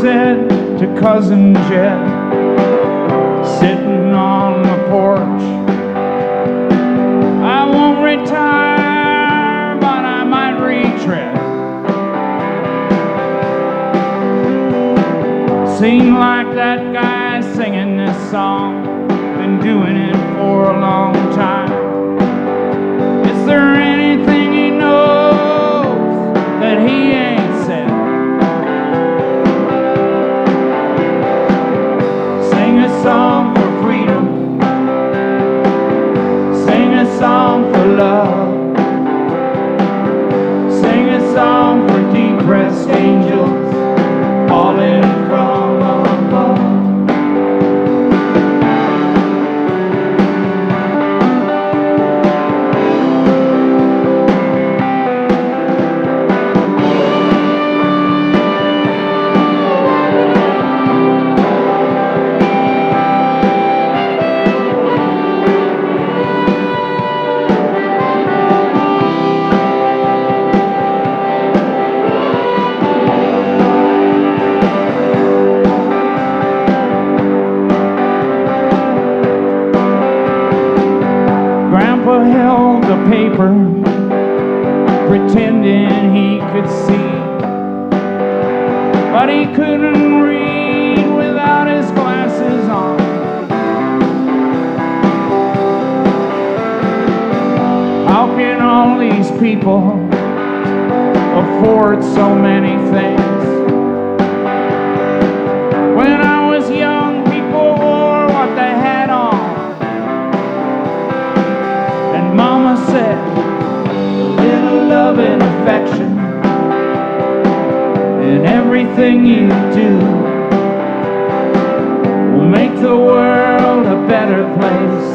said to Cousin Jed, sitting on the porch, I won't retire, but I might retread. Seemed like that guy singing this song been doing it for a long time. Is there anything he knows that he ain't said? Sing a song for freedom, sing a song for love, sing a song for depressed angels falling from above. Grandpa held the paper, pretending he could see, but he couldn't read without his glasses on. How can all these people afford so many things? When I was young, people wore what they had on. Mama said, a little love and affection in everything you do will make the world a better place,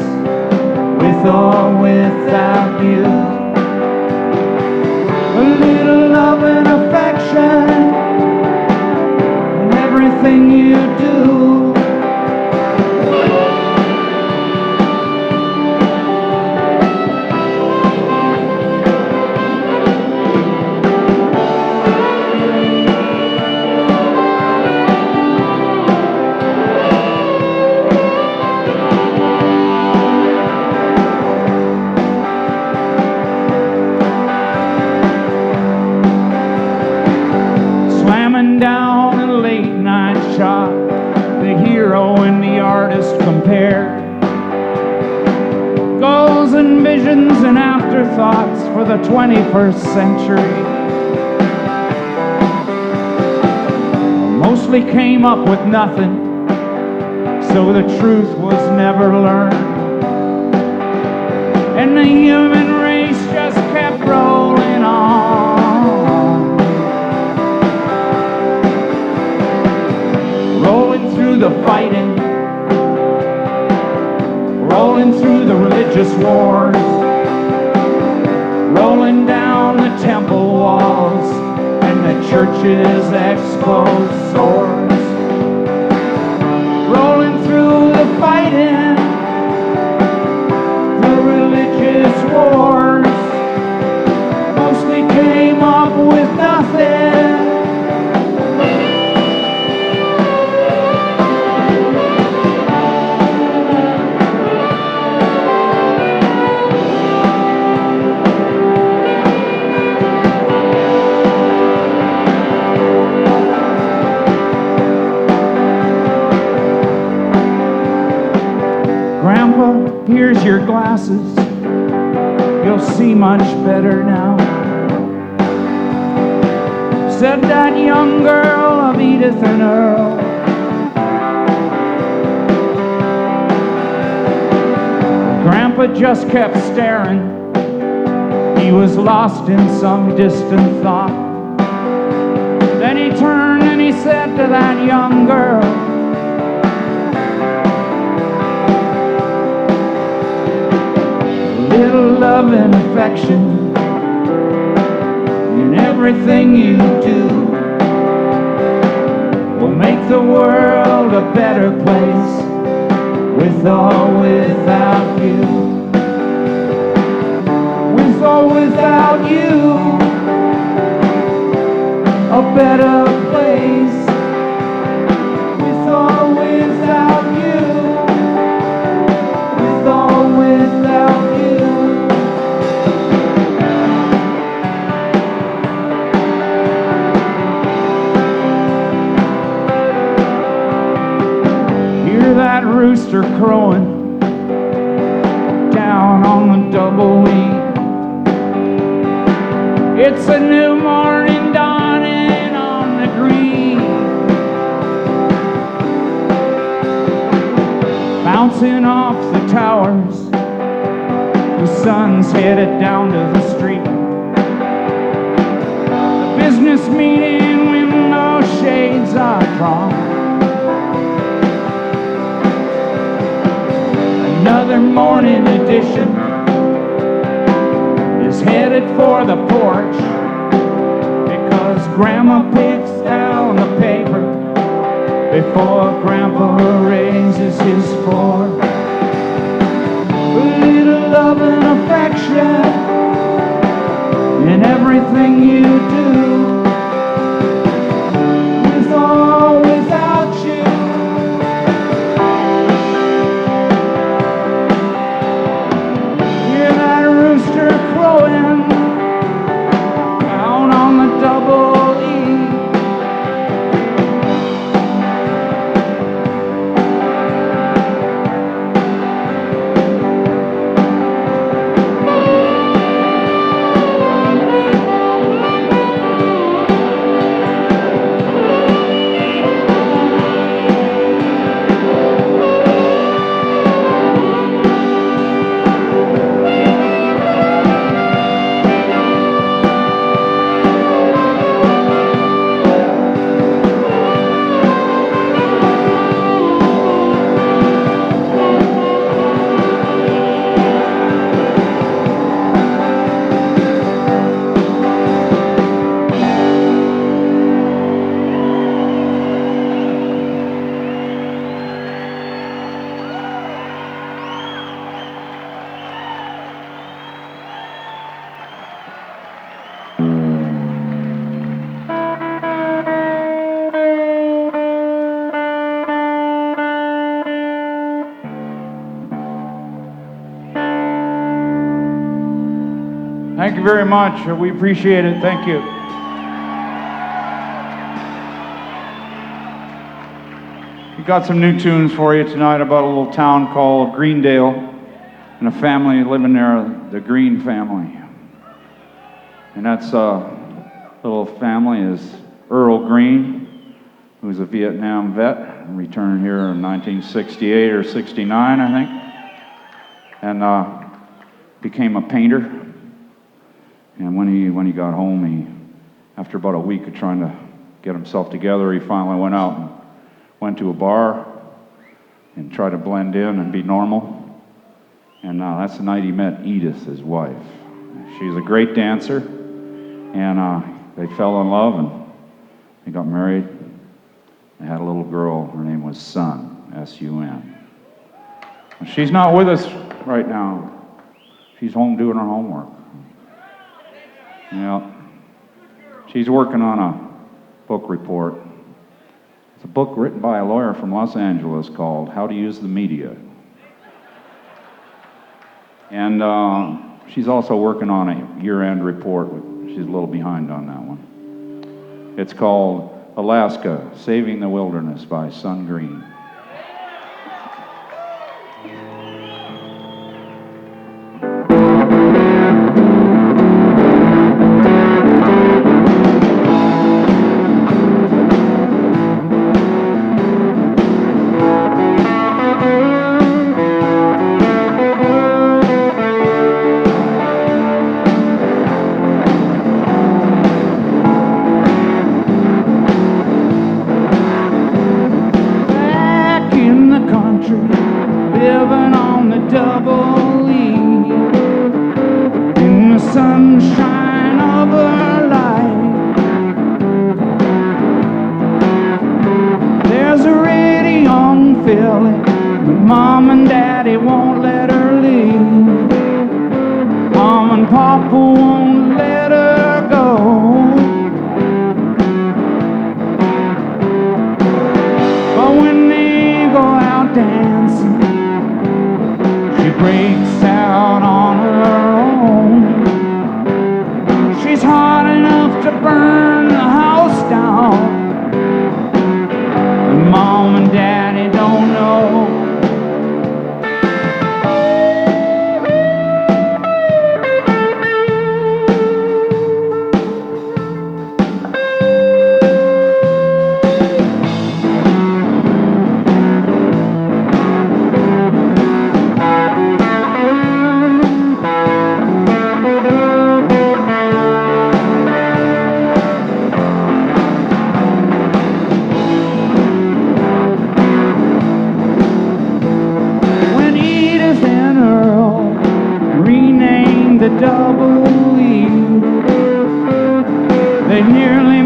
with or without you. A little love and affection in everything you do. Down a late night shot, the hero and the artist compared, goals and visions and afterthoughts for the 21st century. Mostly came up with nothing, so the truth was never learned, and the human race just kept rolling on. Rolling through the fighting, rolling through the religious wars, rolling down the temple walls and the church's exposed swords, rolling through the fighting, the religious wars, mostly came up with nothing. Grandpa, here's your glasses. You'll see much better now, said that young girl of Edith and Earl. Grandpa just kept staring. He was lost in some distant thought. Then he turned and he said to that young girl, little love and affection in everything you do will make the world a better place, with or without you. With or without you, a better place, rooster crowing down on the double E. It's a new morning dawning on the green, bouncing off the towers. The sun's headed down to the street. The business meeting window shades are drawn. Another morning edition is headed for the porch because Grandma picks down the paper before Grandpa raises his fork. A little love and affection in everything you do, with or without you. Hear that rooster crowing down on the double E. Thank you very much. We appreciate it. Thank you. We got some new tunes for you tonight about a little town called Greendale and a family living there, the Green family. And that's little family is Earl Green, who's a Vietnam vet, returned here in 1968 or 69, I think, and became a painter. And when he got home, after about a week of trying to get himself together, he finally went out and went to a bar and tried to blend in and be normal. And that's the night he met Edith, his wife. She's a great dancer, and they fell in love and they got married. They had a little girl. Her name was Sun, S-U-N. She's not with us right now. She's home doing her homework. Yeah, she's working on a book report. It's a book written by a lawyer from Los Angeles called How to Use the Media. And she's also working on a year-end report. She's a little behind on that one. It's called Alaska, Saving the Wilderness by Sun Green.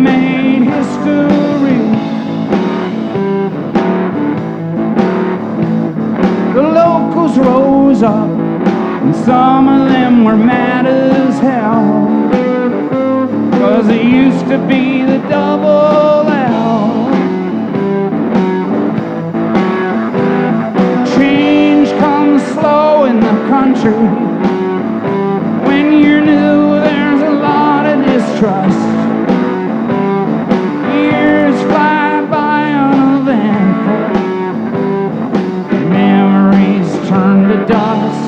made history. The locals rose up, and some of them were mad as hell, 'cause it used to be the double L. Change comes slow in the country. When you're new, there's a lot of distrust. Years fly by uneventful. Memories turn to dust.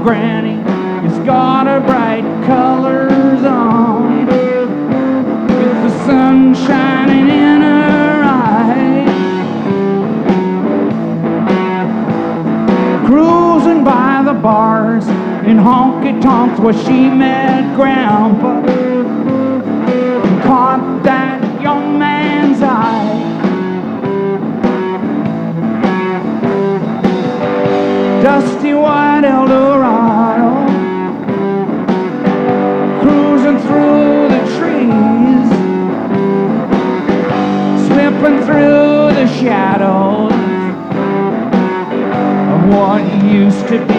Granny has got her bright colors on, with the sun shining in her eyes. Cruising by the bars in honky-tonks where she met Grandpa, and caught that young man's eye. Dusty white Eldorado, cruising through the trees, slipping through the shadows of what used to be.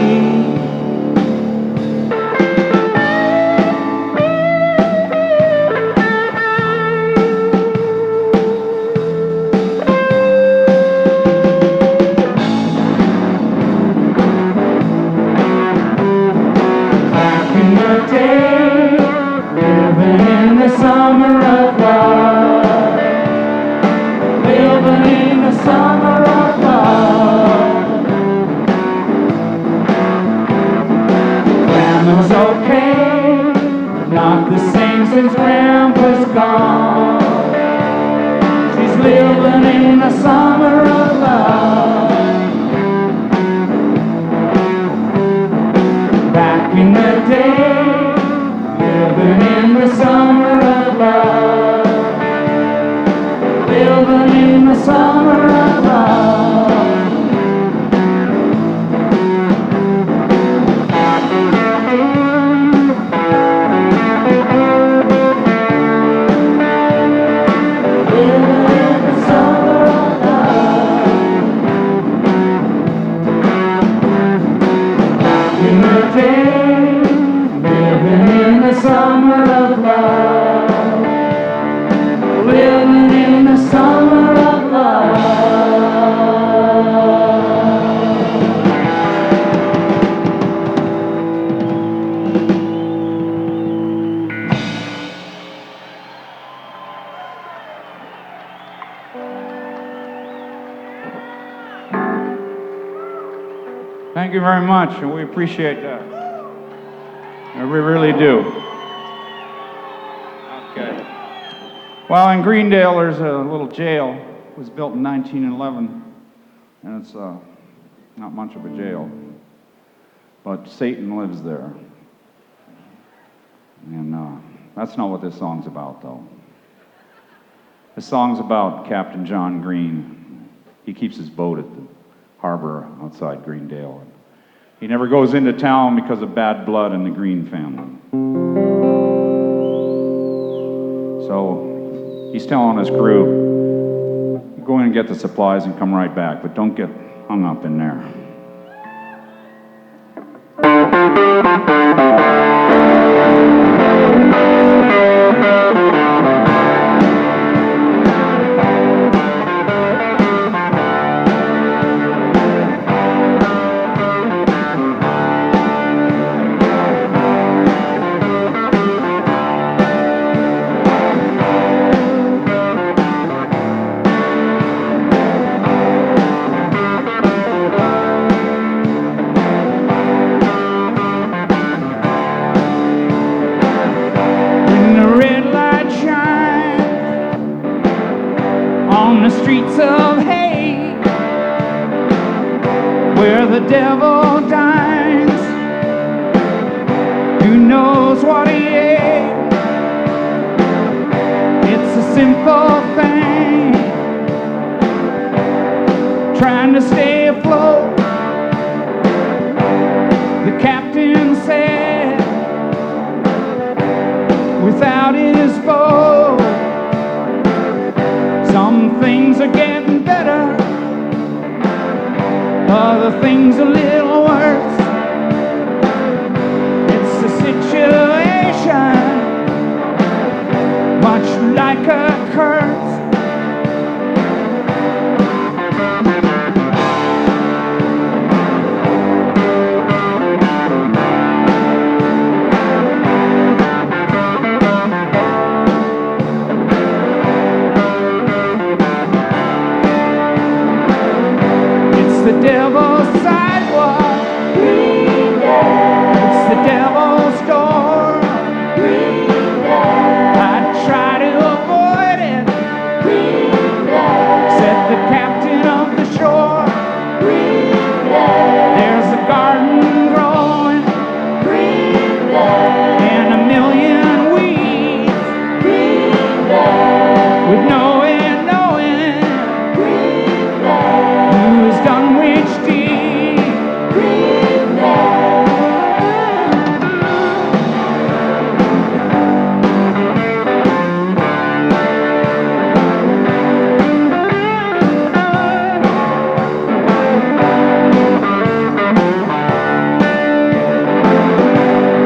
Summer of love, living in the summer of love. Grandma's okay, not the same since Grandpa's gone. She's living in the summer of love. Back in the day, living in the summer of love, living in the summer of love. Living in the summer of love. Back in the day, living in the summer of love, living in the summer of love. Thank you very much, and we appreciate that. We really do. Okay. Well, in Greendale, there's a little jail. It was built in 1911, and it's not much of a jail. But Satan lives there. And that's not what this song's about, though. This song's about Captain John Green. He keeps his boat at the harbor outside Greendale. He never goes into town because of bad blood in the Green family. So he's telling his crew, go in and get the supplies and come right back, but don't get hung up in there. on the streets of hate, where the devil dines. Who knows what he ate? It's a simple thing, trying to stay afloat. The captain said, without his boat, some things are getting better, other things a little worse. It's a situation much like a curse. The devil's sidewalk, it's the devil's door. I try to avoid it, said the captain of the shore. There's a garden growing and a million weeds, with no way of knowing who's done which deed.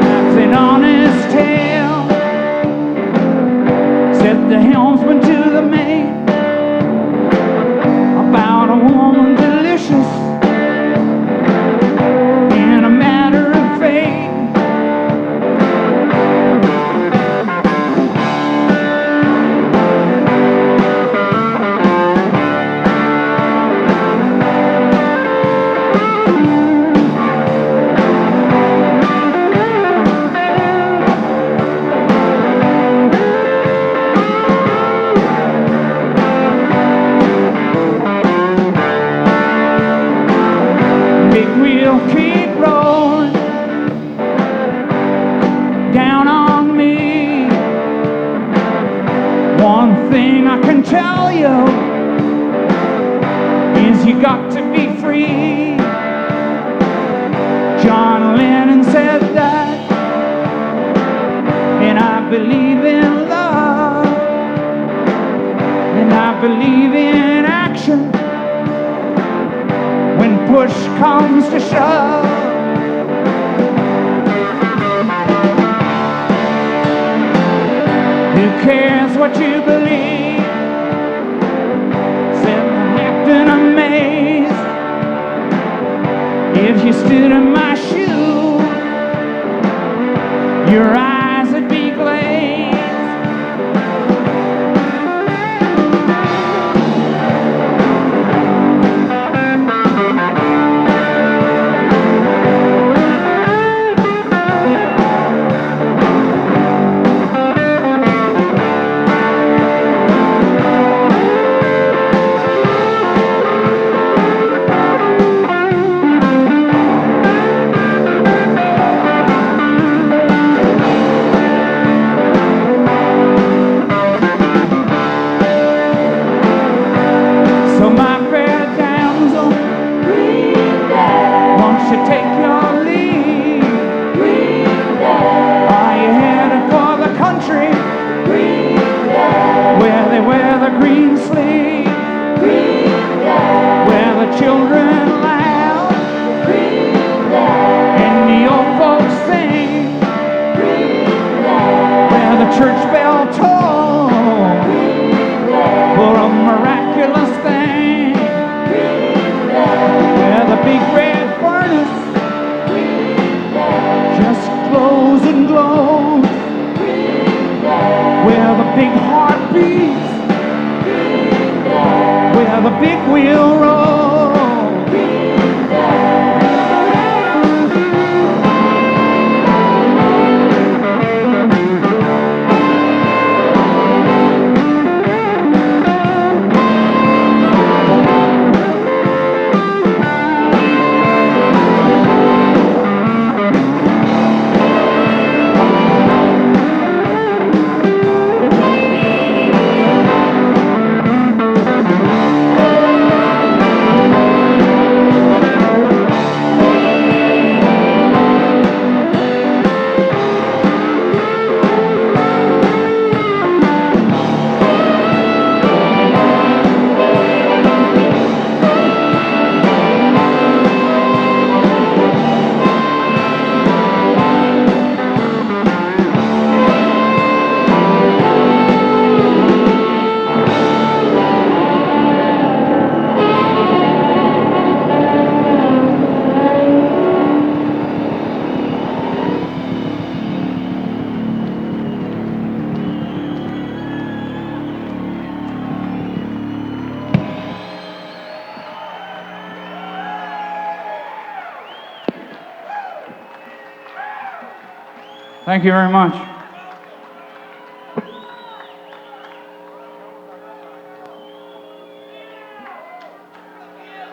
That's an honest tale, said the helmsman to the mate, about a woman delicious in a matter of fate. Big wheel keep rolling down on me. One thing I can tell you is you got to be free. John Lennon said that, and I believe in love, and I believe in action. When push comes to shove, who cares what you believe? Said the captain amazed. If you stood in my shoes, your eyes would be glazed. The big wheel roll. Thank you very much.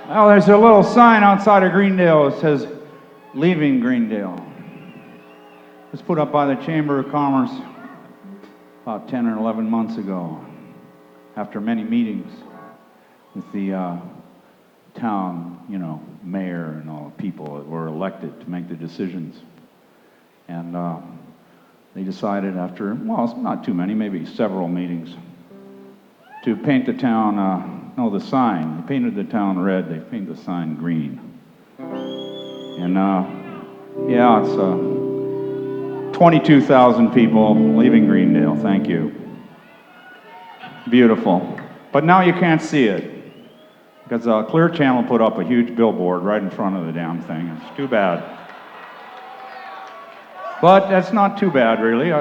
Well, there's a little sign outside of Greendale that says, "Leaving Greendale." It was put up by the Chamber of Commerce about 10 or 11 months ago, after many meetings with the town, mayor and all the people that were elected to make the decisions. And they decided after, well, it's not too many, maybe several meetings, to paint the town, the sign. They painted the town red, they painted the sign green. And yeah, it's 22,000 people leaving Greendale, thank you. Beautiful. But now you can't see it, because Clear Channel put up a huge billboard right in front of the damn thing. It's too bad. But that's not too bad, really.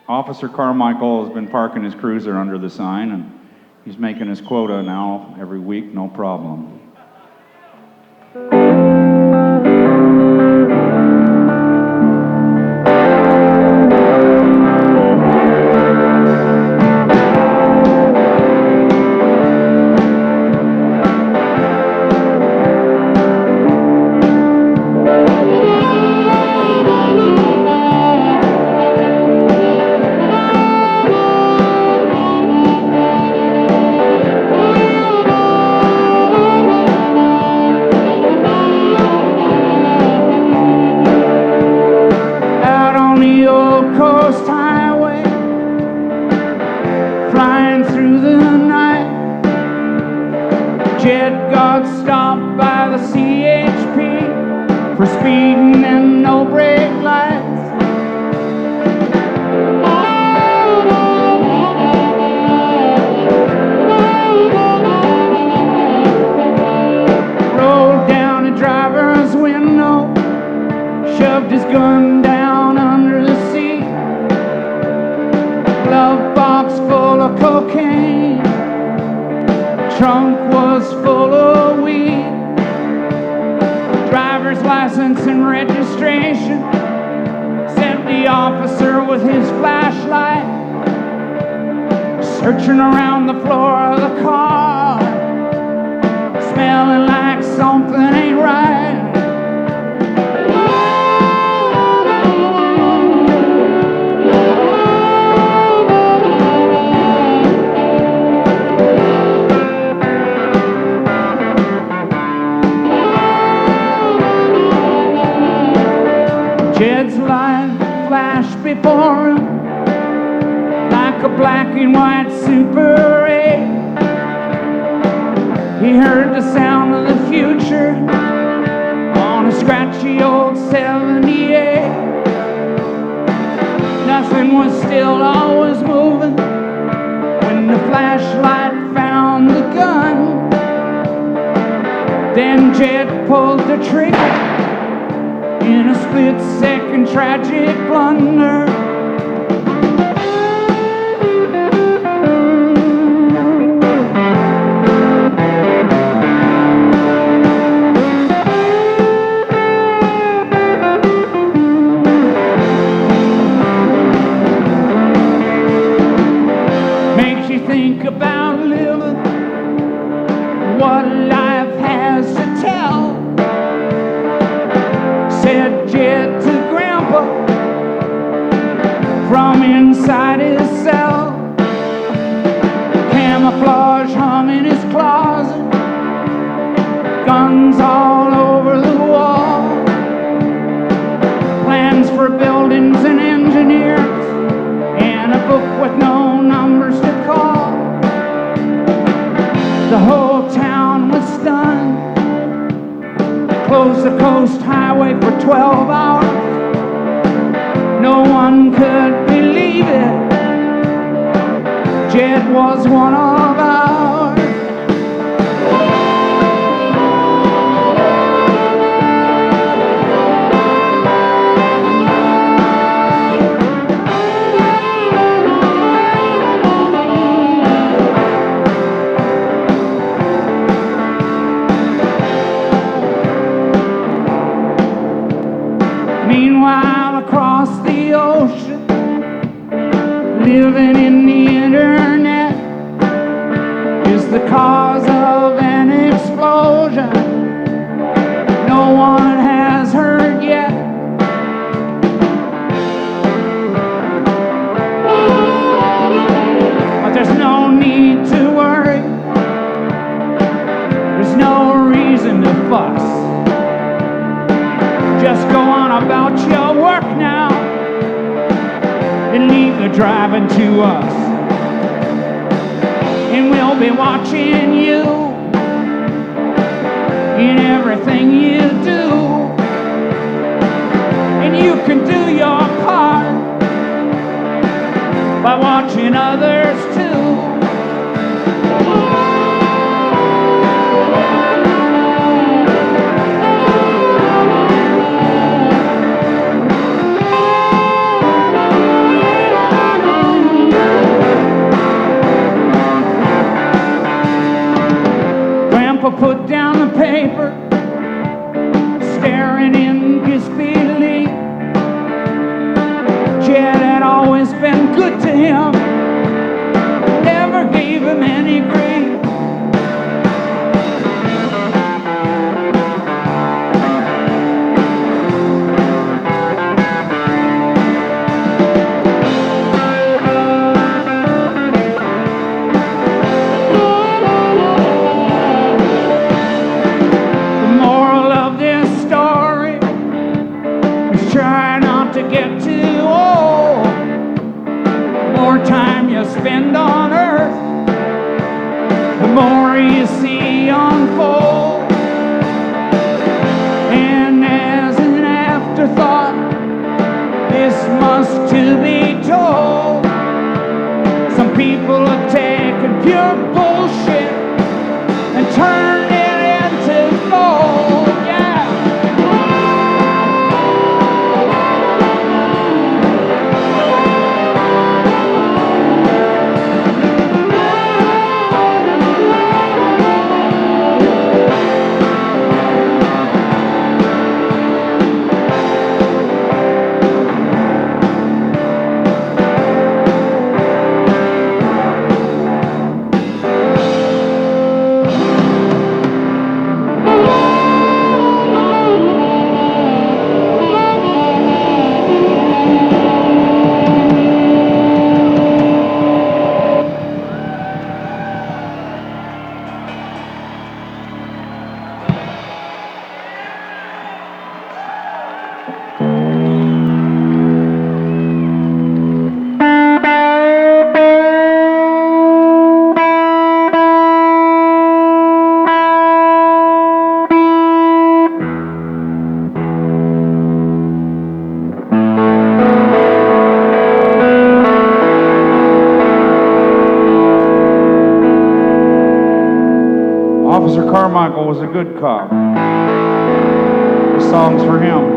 Officer Carmichael has been parking his cruiser under the sign, and he's making his quota now every week, no problem. For speeding and no brake lights. Rolled down a driver's window, shoved his gun down under the seat. Glove box full of cocaine, trunk was full of weed. Driver's license and registration, sent the officer with his flashlight, searching around the floor of the car, smelling like something ain't right. Jed's light flashed before him like a black and white Super 8. He heard the sound of the future on a scratchy old 78. Nothing was still, all was moving when the flashlight found the gun. Then Jed pulled the trigger in a split-second tragic blunder. Makes you think about living, what life has to tell. Said Jed to Grandpa from inside his cell. Camouflage hung in his closet, guns all over the wall, plans for buildings and engineers, and a book with no numbers to call. The whole town was stunned. Closed the coast highway for 12 hours. No one could believe it. Jed was one of ours. Meanwhile, across the ocean, when the internet is the cause of an explosion no one has heard yet. But there's no need to worry, there's no reason to fuss. Just go on about your work now and leave the driving to us. And we'll be watching you in everything you do. And you can do your part by watching others too. Put down the paper, staring in disbelief. Jed had always been good to him, never gave him any grief. Spend on earth, the more you see unfold. And as an afterthought, this must to be told. Some people are taking pure bullshit and turning it into gold. Carmichael was a good cop. This song's for him.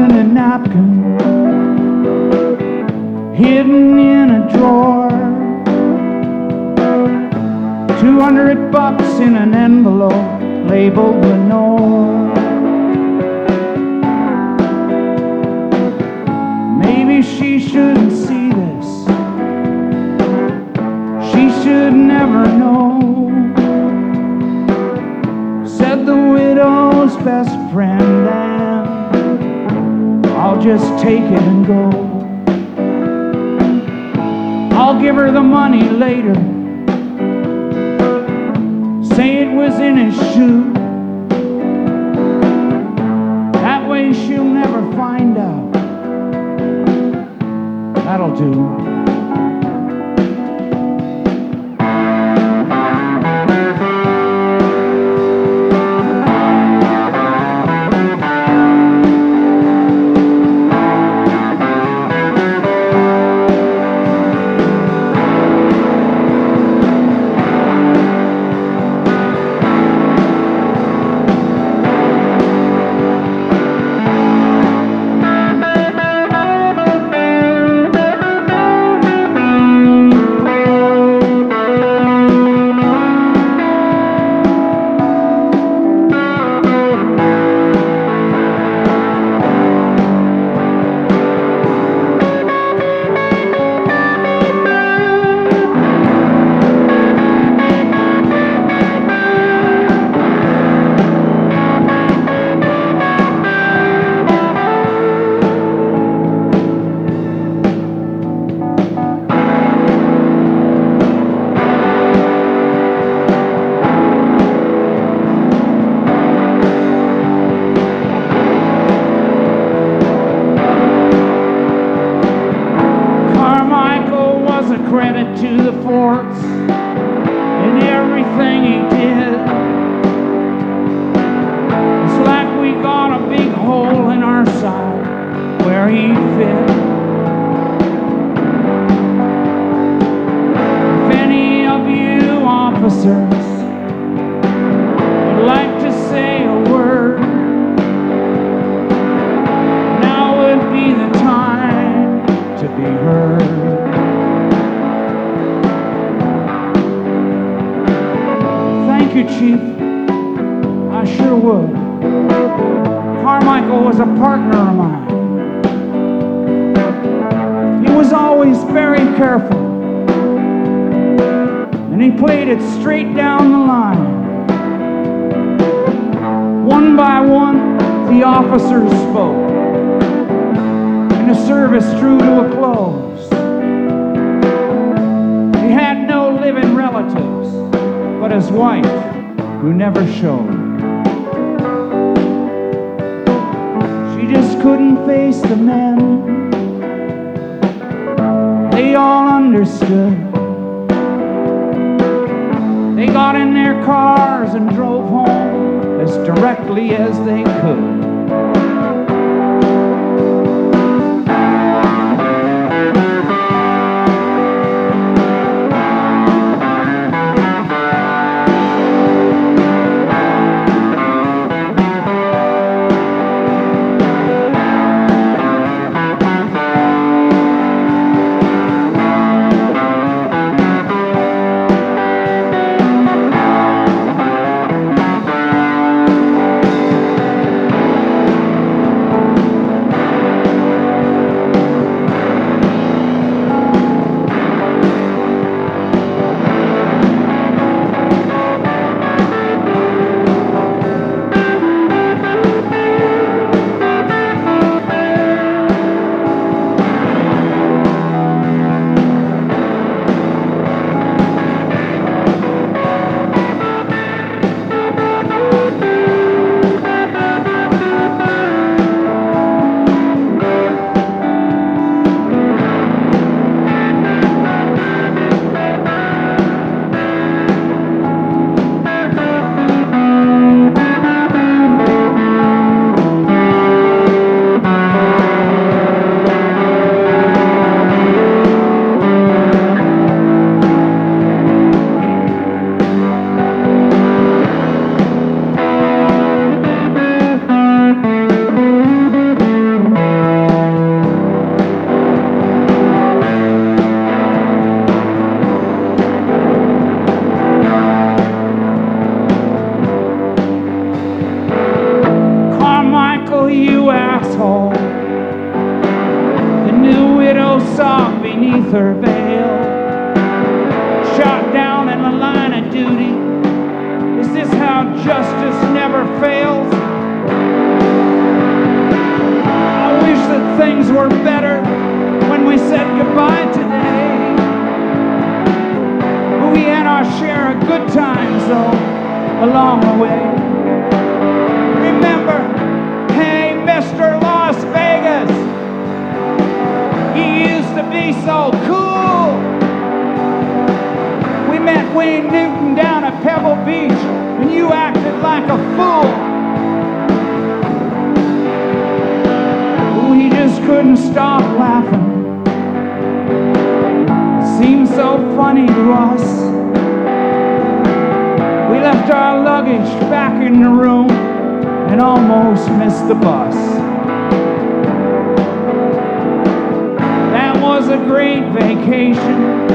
and a napkin hidden in a drawer. $200 in an envelope labeled Lenore. Maybe she shouldn't see this. She should never know, said the widow's best friend, and I'll just take it and go. I'll give her the money later, say it was in his shoe. That way she'll never find out. That'll do. Credit to the forts and everything he did. It's like we got a big hole in our side where he fit. If any of you officers would like to say a word, now would be the time to be heard. Thank you, Chief. I sure would. Carmichael was a partner of mine. He was always very careful, and he played it straight down the line. One by one, the officers spoke, and the service drew to a close. He had no living relatives but his wife, who never showed. She just couldn't face the men. They all understood. They got in their cars and drove home as directly as they could. saw beneath her veil. Shot down in the line of duty. Is this how justice never fails? I wish that things were better when we said goodbye today. But we had our share of good times though along the way. Remember, hey Mr. Las Vegas, you used to be so cool. We met Wayne Newton down at Pebble Beach and you acted like a fool. We just couldn't stop laughing. It seemed so funny to us. We left our luggage back in the room and almost missed the bus. That was a great vacation,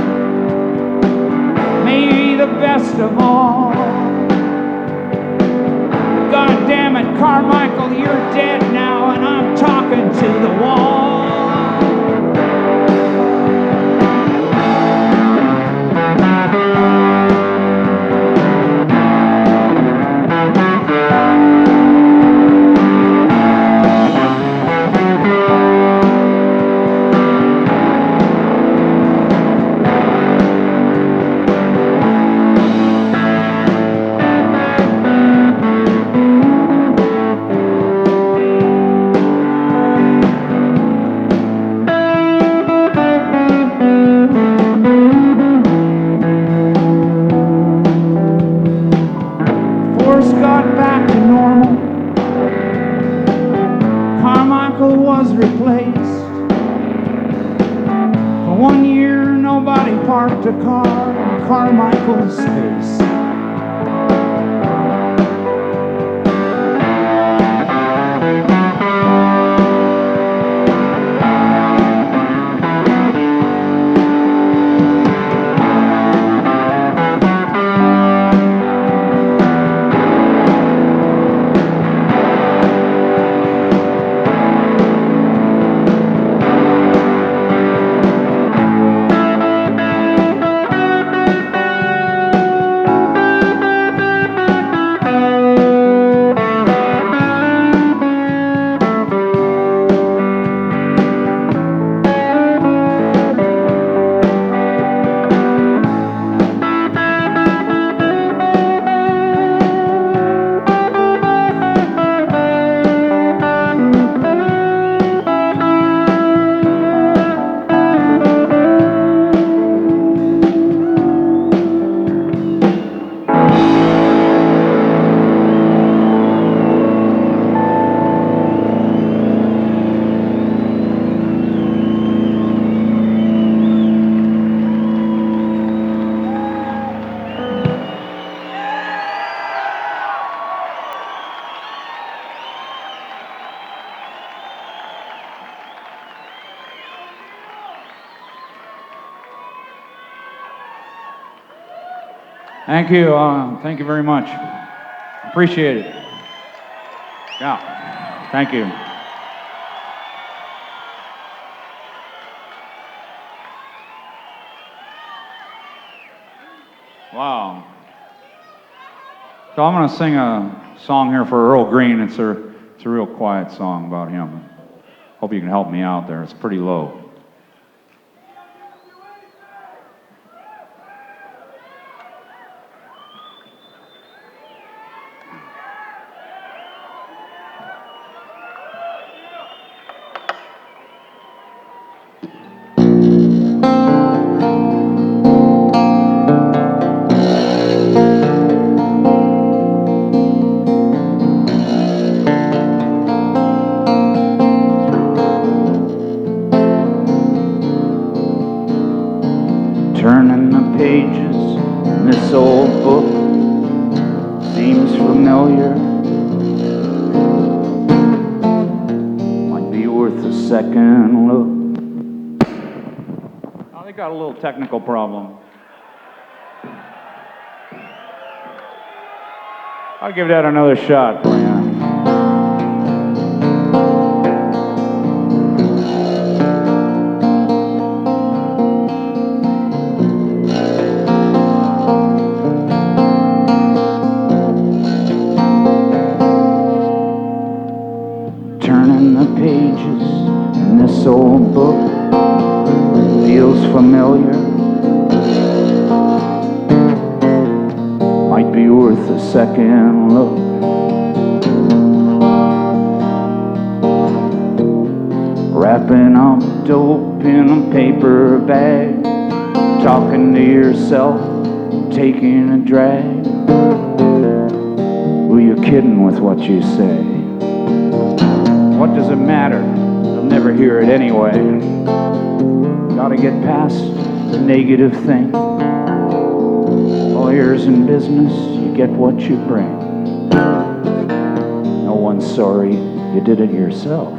maybe the best of all. God damn it, Carmichael, you're dead now and I'm talking to the wall. Carmichael was replaced. For 1 year, nobody parked a car in Carmichael's space. Thank you. Thank you very much. Appreciate it. Yeah. Thank you. Wow. So I'm going to sing a song here for Earl Green. It's a real quiet song about him. Hope you can help me out there. It's pretty low. Turning the pages in this old book seems familiar. Might be worth a second look. Oh, they got a little technical problem. I'll give that another shot for you. old book feels familiar. Might be worth a second look. Wrapping up dope in a paper bag, talking to yourself, taking a drag. Who you kidding with what you say? What does it matter? They'll never hear it anyway. Gotta get past the negative thing. Lawyers in business, you get what you bring. No one's sorry you did it yourself.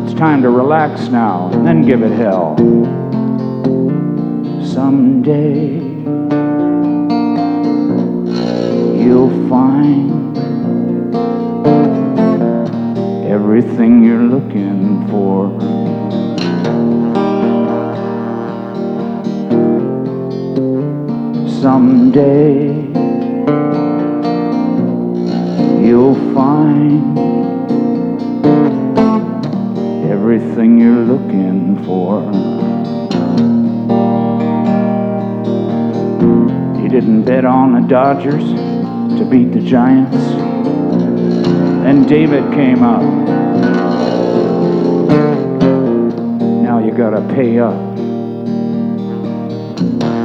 It's time to relax now, and then give it hell. Someday you'll find everything you're looking for. Someday you'll find everything you're looking for. You didn't bet on the Dodgers to beat the Giants. Then David came up. Now you gotta pay up.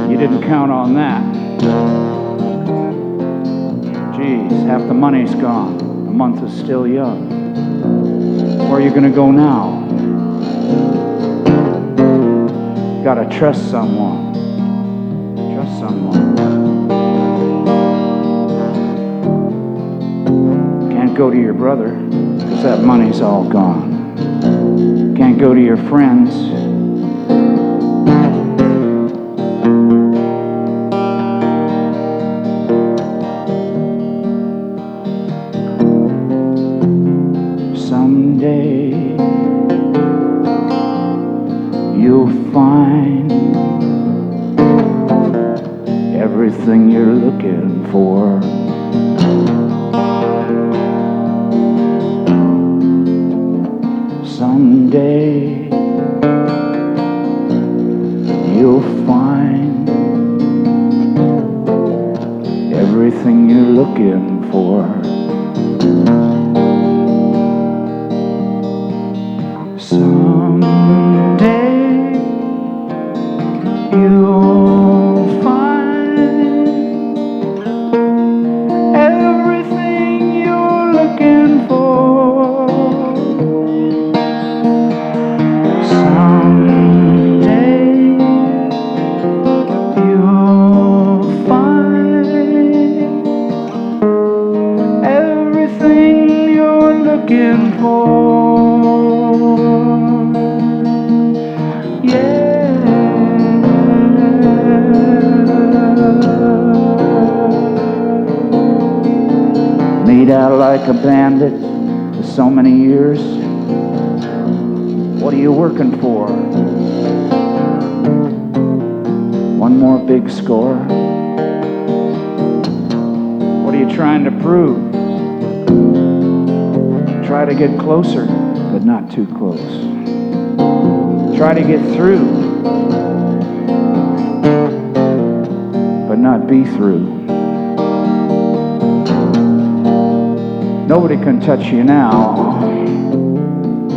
You didn't count on that. Geez, half the money's gone. The month is still young. Where are you gonna go now? You gotta trust someone. Trust someone. Can't go to your brother, because that money's all gone. Can't go to your friends. Someday you'll find everything you're looking for. Someday you'll find everything you're looking for. Someday you'll find everything you're looking for. Someday you'll find everything you're looking for. Made out like a bandit for so many years. What are you working for? One more big score? What are you trying to prove? Try to get closer, but not too close. Try to get through, but not be through. Nobody can touch you now,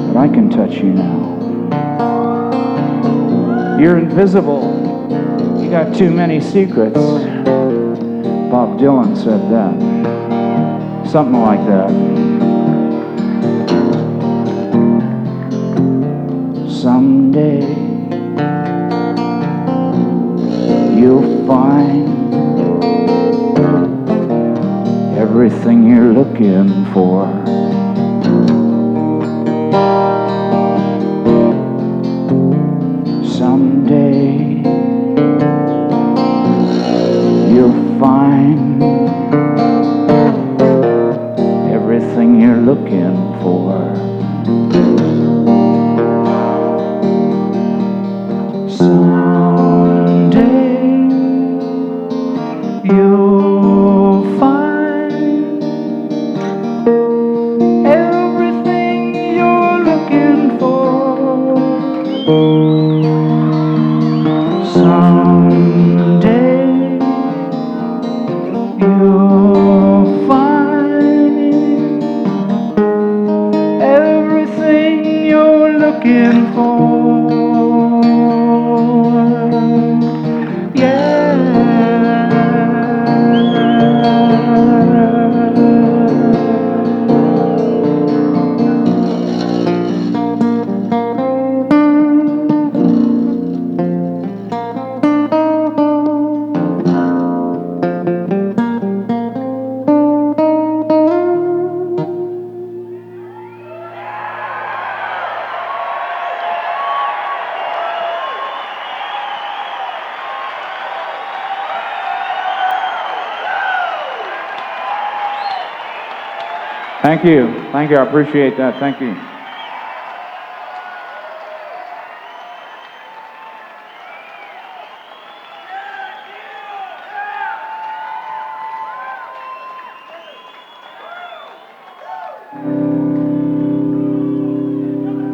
but I can touch you now. You're invisible. You got too many secrets. Bob Dylan said that. Something like that. Someday you'll find everything you're looking for. Someday you'll find everything you're looking for. Someday you'll find looking for. Yeah. Thank you. Thank you. I appreciate that. Thank you.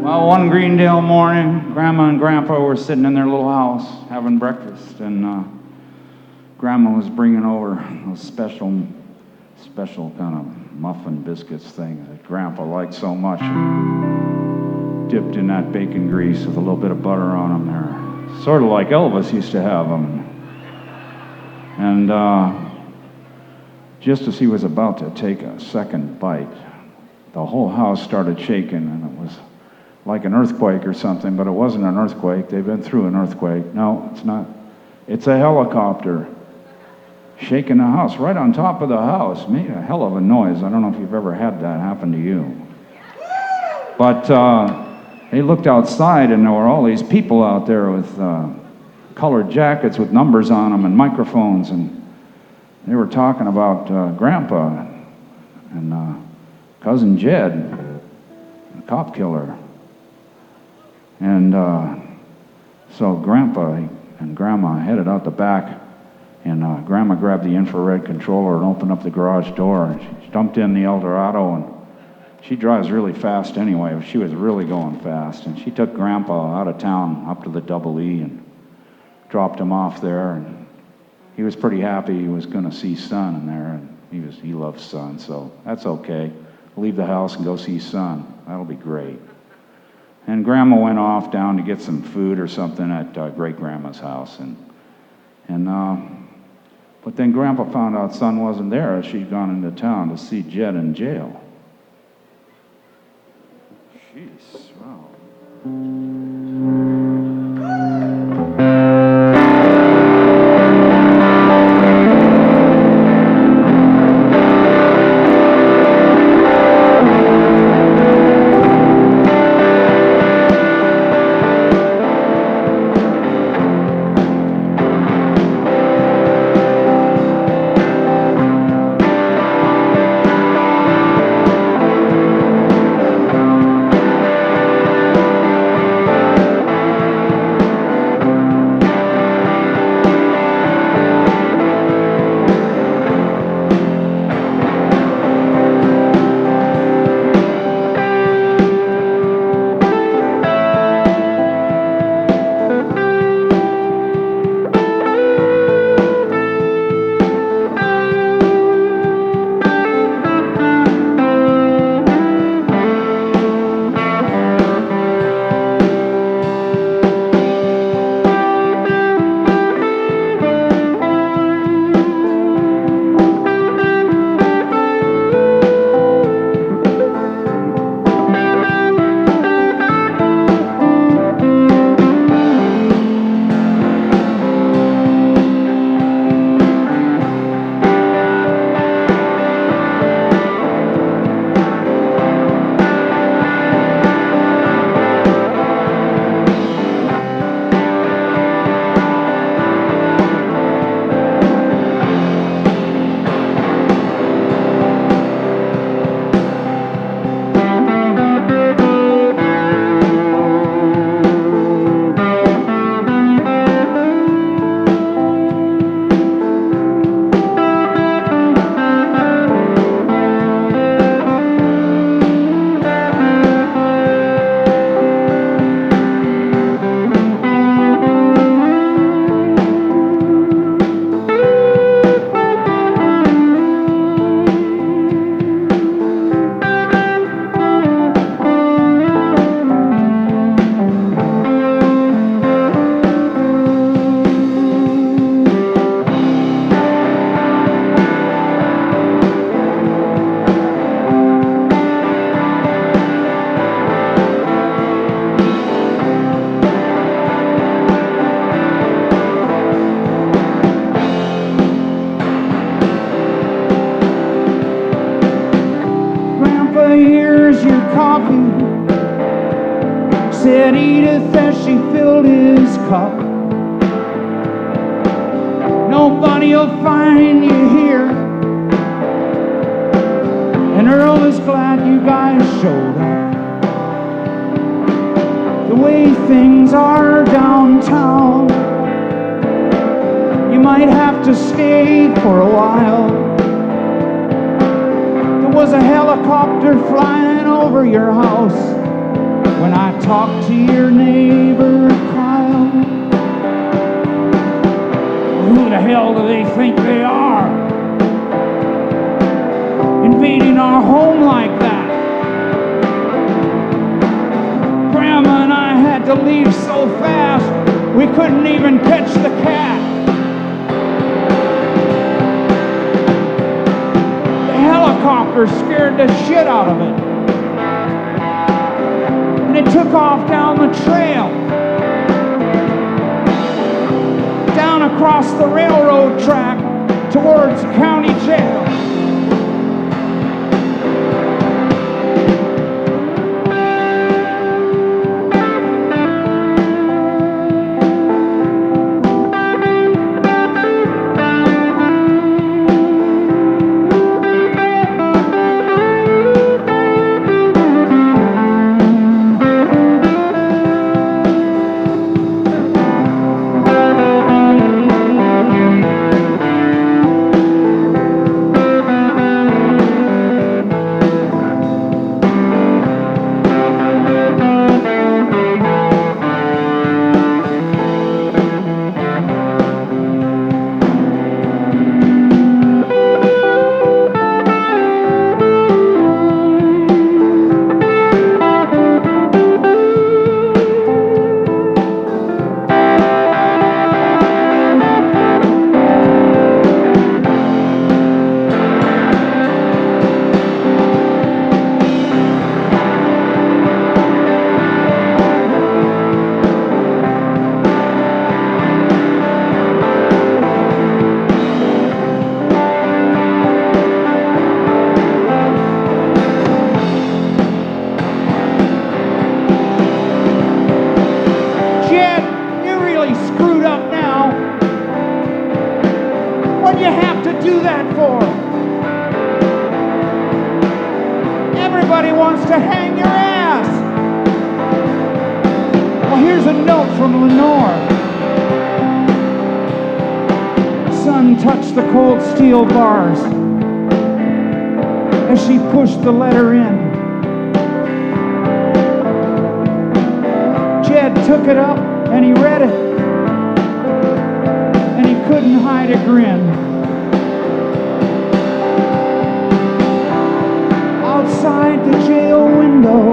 Well, one Greendale morning, Grandma and Grandpa were sitting in their little house having breakfast, and Grandma was bringing over those special kind of muffin biscuits thing that Grandpa liked so much, dipped in that bacon grease with a little bit of butter on them there, sort of like Elvis used to have them. And just as he was about to take a second bite, the whole house started shaking, and it was like an earthquake or something, but it wasn't an earthquake. They've been through an earthquake. No, it's not. It's a helicopter shaking the house, right on top of the house. Made a hell of a noise. I don't know if you've ever had that happen to you. But they looked outside, and there were all these people out there with colored jackets with numbers on them and microphones, and they were talking about Grandpa and Cousin Jed, the cop killer. And so Grandpa and Grandma headed out the back, and Grandma grabbed the infrared controller and opened up the garage door, and she jumped in the Eldorado, and she drives really fast anyway. She was really going fast, and she took Grandpa out of town up to the Double E and dropped him off there, and he was pretty happy he was going to see Son in there, and he loves Son, so that's okay. Leave the house and go see Son. That'll be great. And Grandma went off down to get some food or something at Great-Grandma's house, but then Grandpa found out Son wasn't there as she'd gone into town to see Jed in jail. Jeez, wow. Edith as she filled his cup. Nobody'll find you here. And Earl is glad you guys showed up. The way things are downtown, you might have to stay for a while. There was a helicopter flying over your house when I talked to your neighbor Kyle. Who the hell do they think they are? Invading our home like that. Grandma and I had to leave so fast we couldn't even catch the cat. The helicopter scared the shit out of it. And it took off down the trail, down across the railroad track towards the county jail. Steel bars as she pushed the letter in. Jed took it up and he read it, and he couldn't hide a grin. Outside the jail window,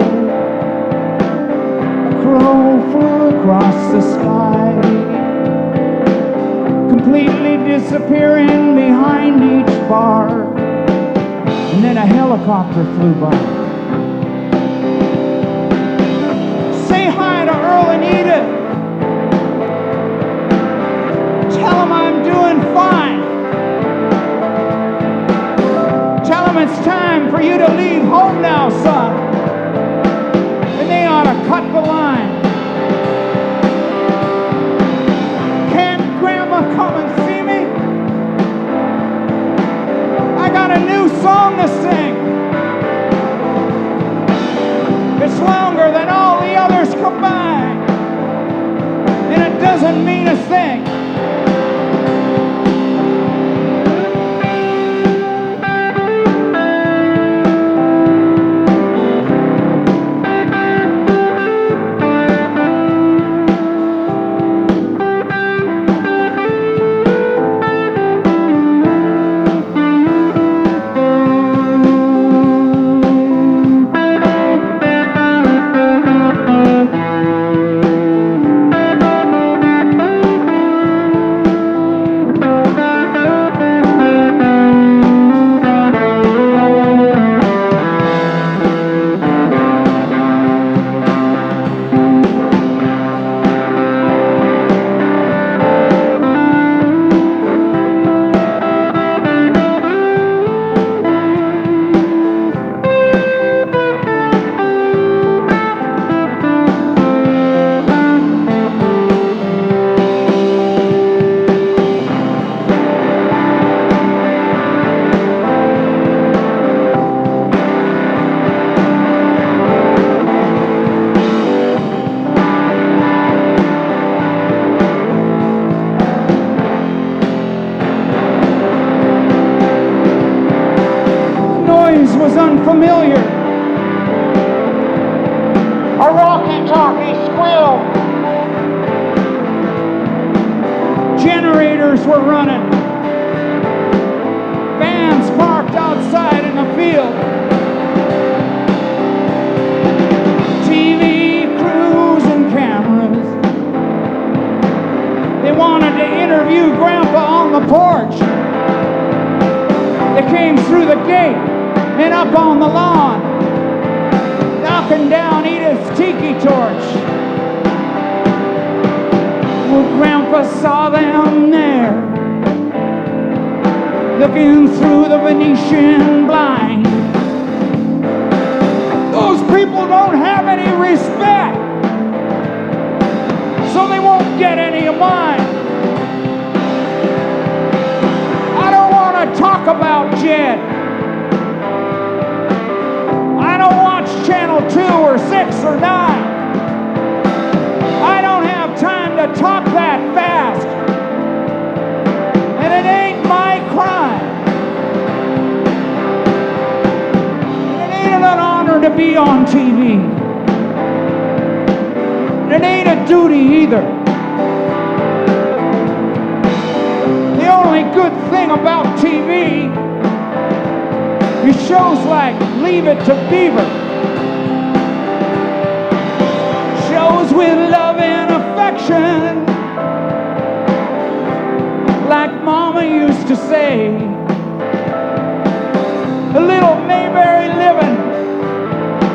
a crow flew across the sky, completely disappearing behind each bar, and then a helicopter flew by. Say hi to Earl and Edith. Tell them I'm doing fine. Tell them it's time for you to leave home now, son. And they ought to cut the line. Can't Grandma come and see me? I got a new song to sing. It's longer than all the others combined, and it doesn't mean a thing. familiar. A walkie-talkie squeal. Generators were running. Vans parked outside in the field. TV crews and cameras. They wanted to interview Grandpa on the porch. They came through the gate and up on the lawn, knocking down Edith's tiki torch. Well, Grandpa saw them there, looking through the Venetian blind. Those people don't have any respect, so they won't get any of mine. I don't want to talk about Jed. I don't watch Channel 2 or 6 or 9. I don't have time to talk that fast. And it ain't my crime. And it ain't an honor to be on TV. And it ain't a duty either. The only good thing about TV is shows like Leave It to Beaver. Shows with love and affection, like Mama used to say. A little Mayberry living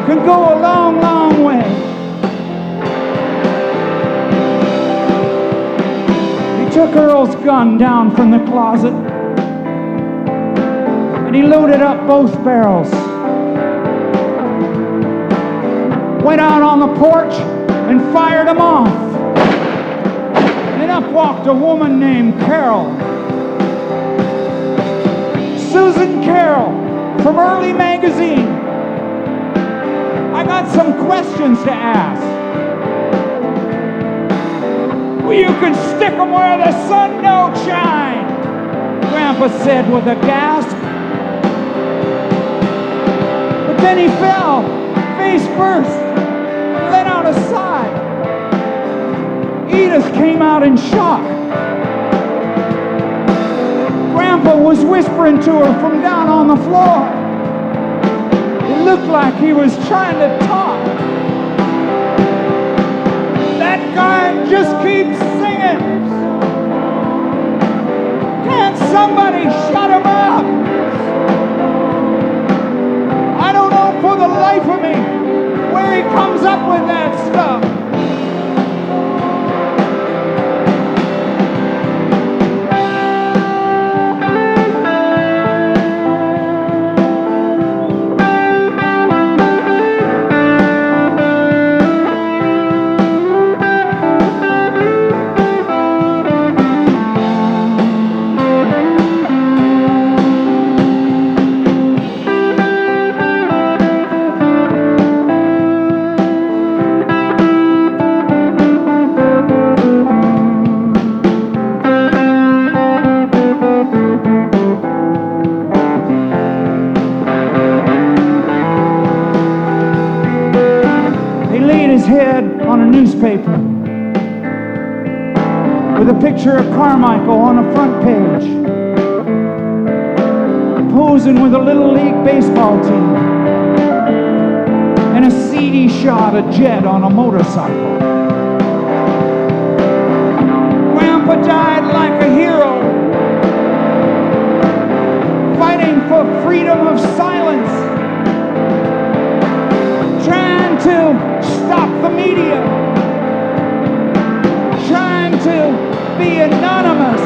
can go a long, long way. He took Earl's gun down from the closet and he loaded up both barrels. Went out on the porch and fired them off. And up walked a woman named Carol. Susan Carroll from Early Magazine. I got some questions to ask. Well, you can stick them where the sun don't shine, Grandpa said with a gasp. But then he fell, face first, and let out a sigh. Edith came out in shock. Grandpa was whispering to her from down on the floor. It looked like he was trying to talk. That guy just keeps singing. Can't somebody shut him up? I don't know for the life of me where he comes up with that stuff. Newspaper with a picture of Carmichael on the front page, posing with a Little League baseball team, and a seedy shot of Jed on a motorcycle. Grandpa died like a hero, fighting for freedom of silence, trying to stop the media, trying to be anonymous.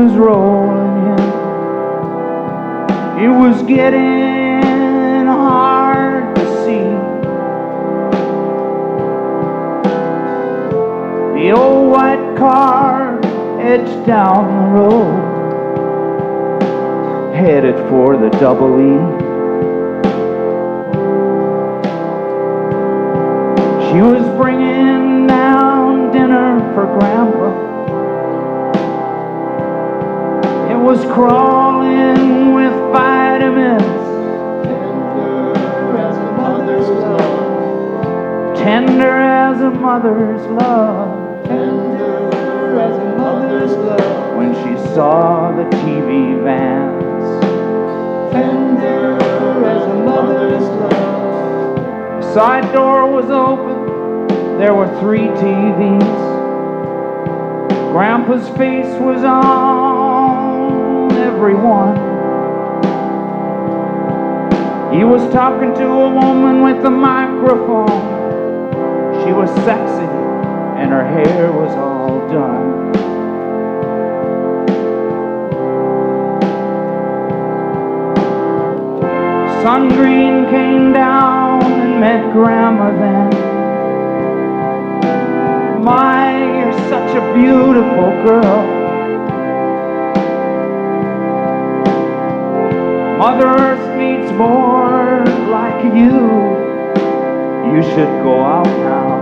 was rolling in. It was getting hard to see. The old white car edged down the road, headed for the double E. She was bringing down dinner for Grandpa. It was crawling with vitamins, tender as a mother's love, tender as a mother's love, tender as a mother's love. When she saw the TV vans, tender as a mother's love. The side door was open, there were 3 TVs. Grandpa's face was on every one. He was talking to a woman with a microphone. She was sexy and her hair was all done. Sun Green came down and met Grandma then. My, you're such a beautiful girl. Mother Earth needs more like you. You should go out now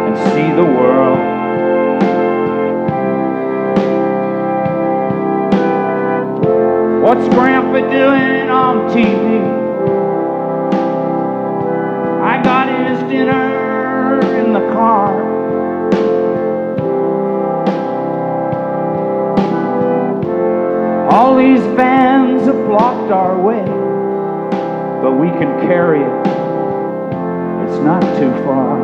and see the world. What's Grandpa doing on TV? I got his dinner in the car. All these vans have blocked our way, but we can carry it. It's not too far.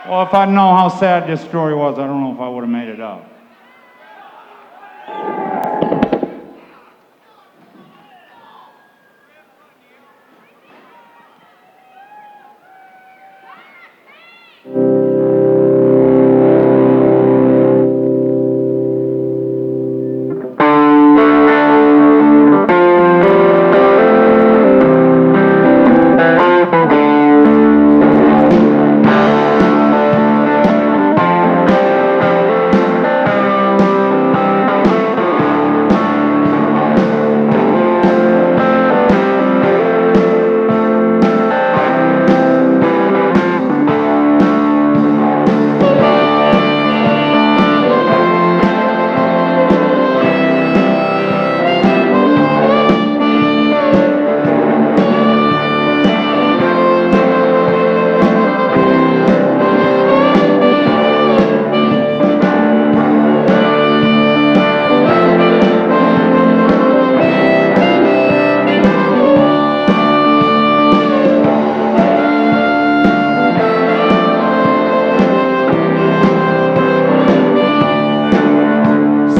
Well, if I'd known how sad this story was, I don't know if I would have made it up.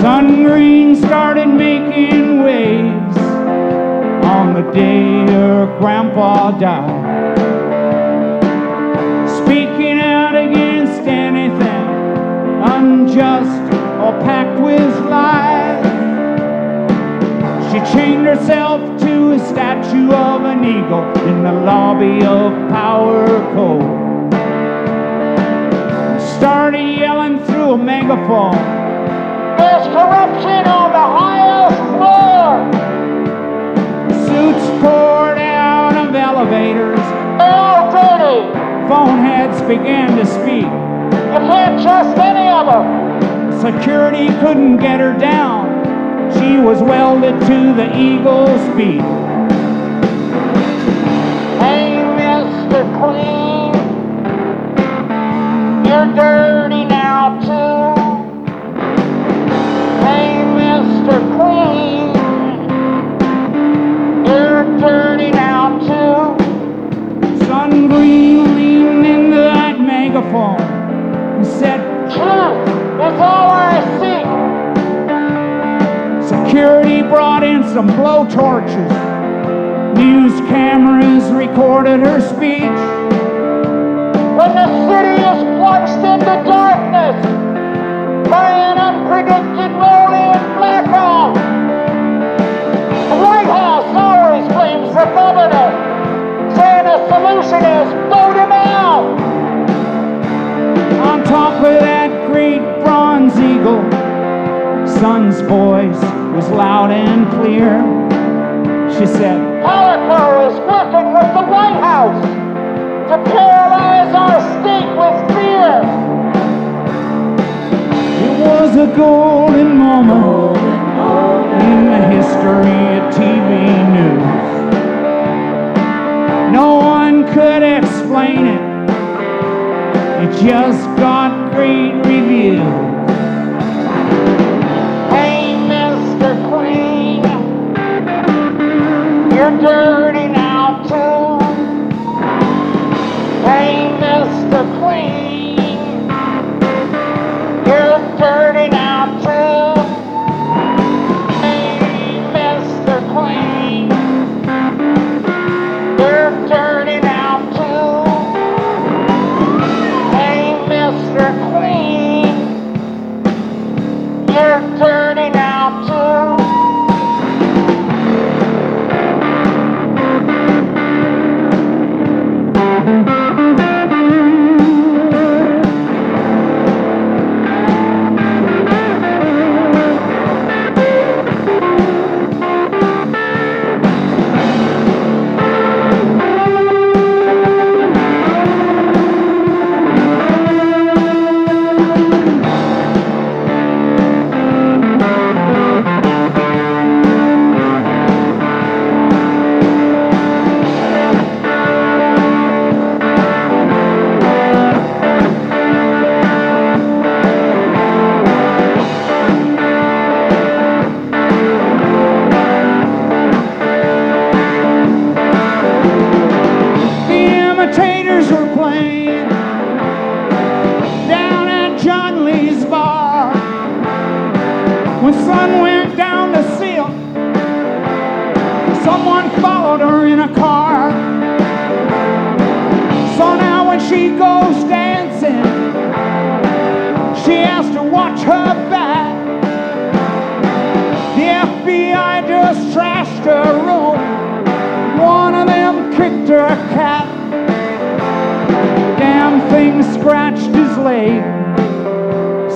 Sun Green started making waves on the day her grandpa died, speaking out against anything unjust or packed with lies. She chained herself to a statue of an eagle in the lobby of Power Co. Started yelling through a megaphone, "There's corruption on the highest floor!" Suits poured out of elevators. They're all dirty. Phone heads began to speak. You can't trust any of them. Security couldn't get her down. She was welded to the eagle's beak. Hey, Mr. Queen, you're dirty now too. Hey, Mr. Queen, you're dirty now too. Sun Green leaned into that megaphone and said, "Truth is all I seek." Security brought in some blowtorches. News cameras recorded her speech. When the city is plunged into darkness by an unpredicted rolling blackout, the White House always blames the governor, saying the solution is vote him out. On top of that great bronze eagle, Sun's voice was loud and clear. She said, "Powderfinger is working with the White House to paralyze our state with fear." It was a golden moment in the history of TV news. No one could explain it. It just got great reviews. You're dirty now too. Hey, Mr. Queen, you're dirty now too. Hey, Mr. Queen, you're dirty now too. Hey, Mr. Queen, you're dirty now too. When Sun went down to see him, someone followed her in a car. So now when she goes dancing, she has to watch her back. The FBI just trashed her room. One of them kicked her cat. Damn thing scratched his leg,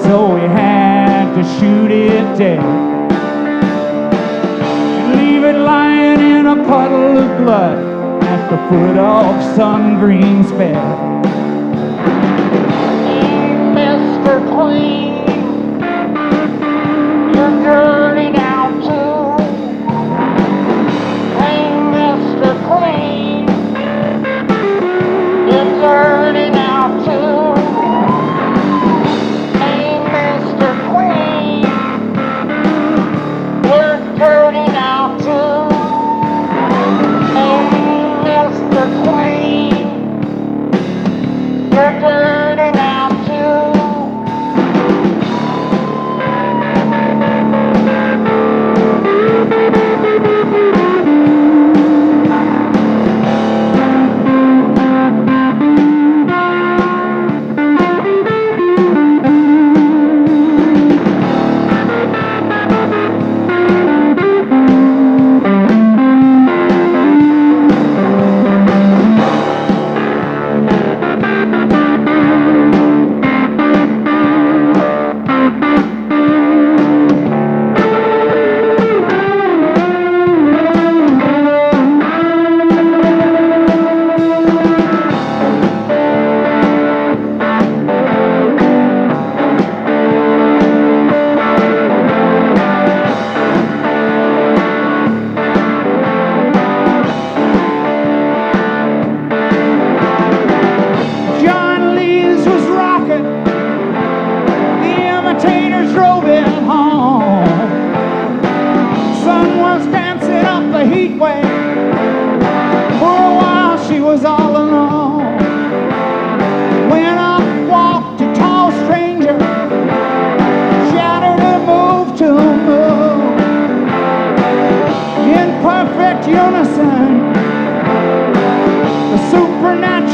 so he had to shoot it dead and leave it lying in a puddle of blood at the foot of Sun Green's bed. Hey, Mr. Queen, you're dirty now too. Hey, Mr. Queen, you're dirty now too.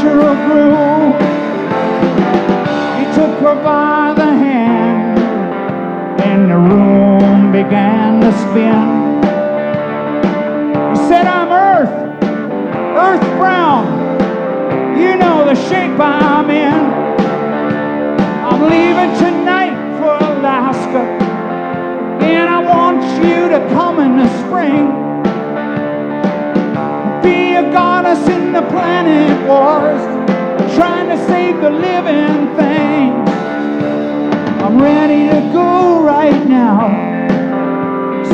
natural groove. He took her by the hand, and the room began to spin. He said, I'm Earth brown, you know the shape I'm in. I'm leaving tonight for Alaska, and I want you to come in the spring. Be a goddess in the planet wars, trying to save the living things. I'm ready to go right now.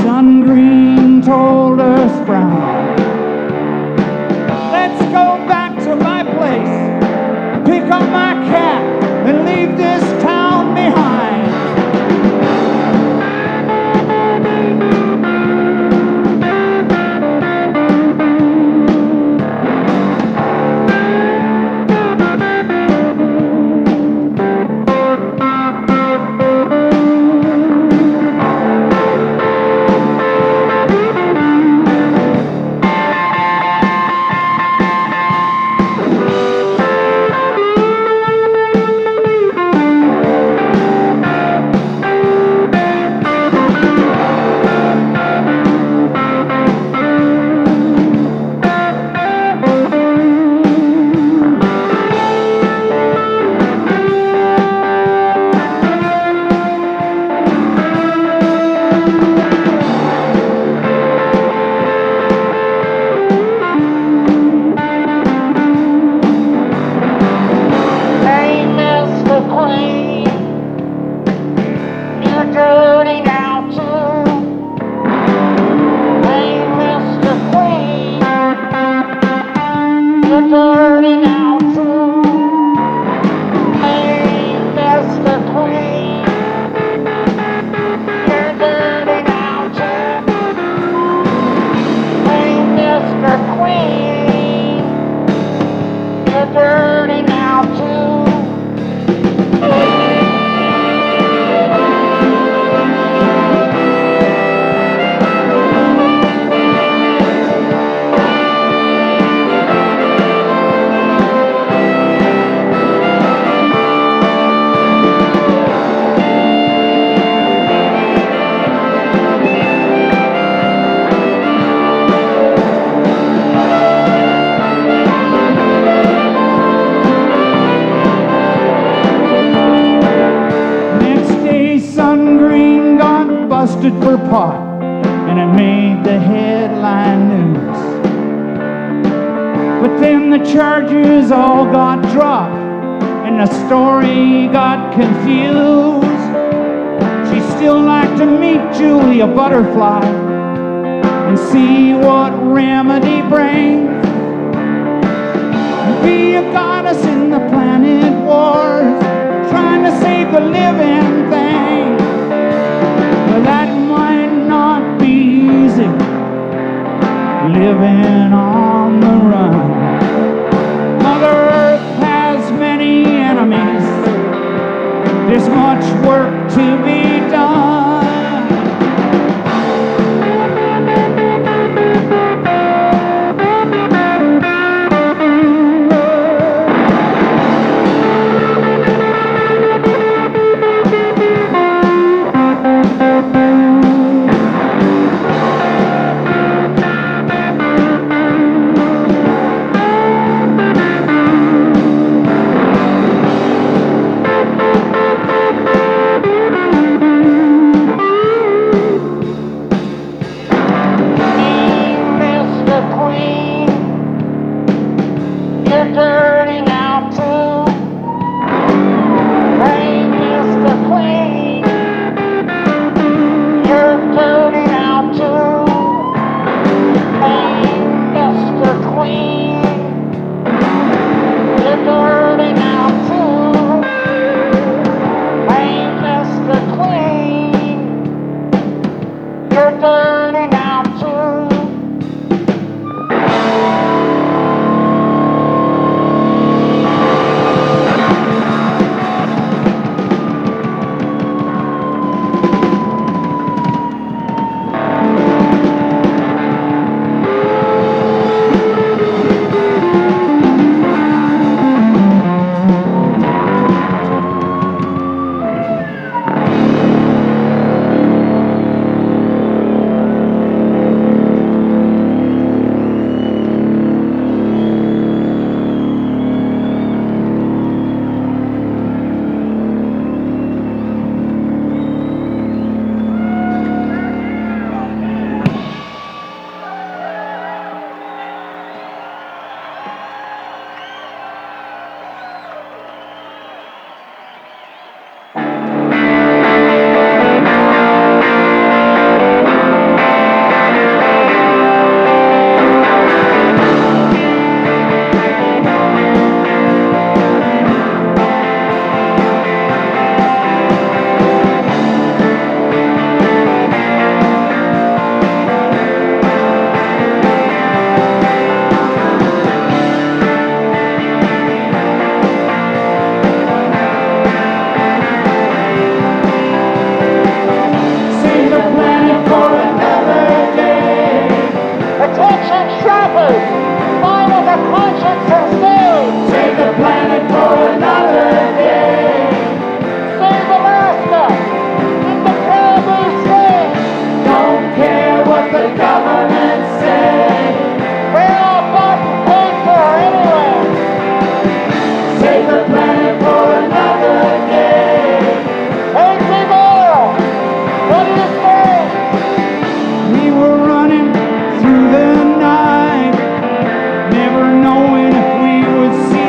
Sun green told Earth brown. Let's go back to my place, pick up my cat, and leave this town behind. For pot, and it made the headline news. But then the charges all got dropped, and the story got confused. She'd still like to meet Julia Butterfly and see what remedy brings. Be a goddess in the planet wars, trying to save the living thing. But that might not be easy, living on the run. Mother Earth has many enemies, there's much work to be done.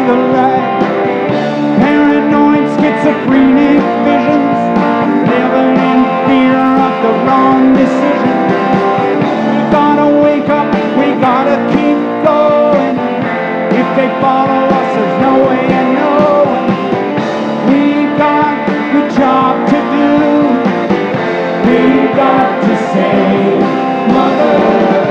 the light. Paranoid schizophrenic visions, living in fear of the wrong decision. We gotta wake up, we gotta keep going. If they follow us, there's no way of knowing. We got the job to do. We got to save Mother Earth.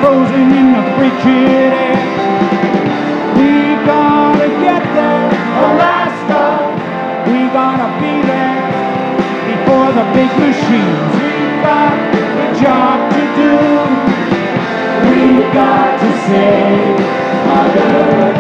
Frozen in the frigid air. We gotta get there, Alaska. We gotta be there before the big machines. We've got a job to do. We've got to save Mother Earth.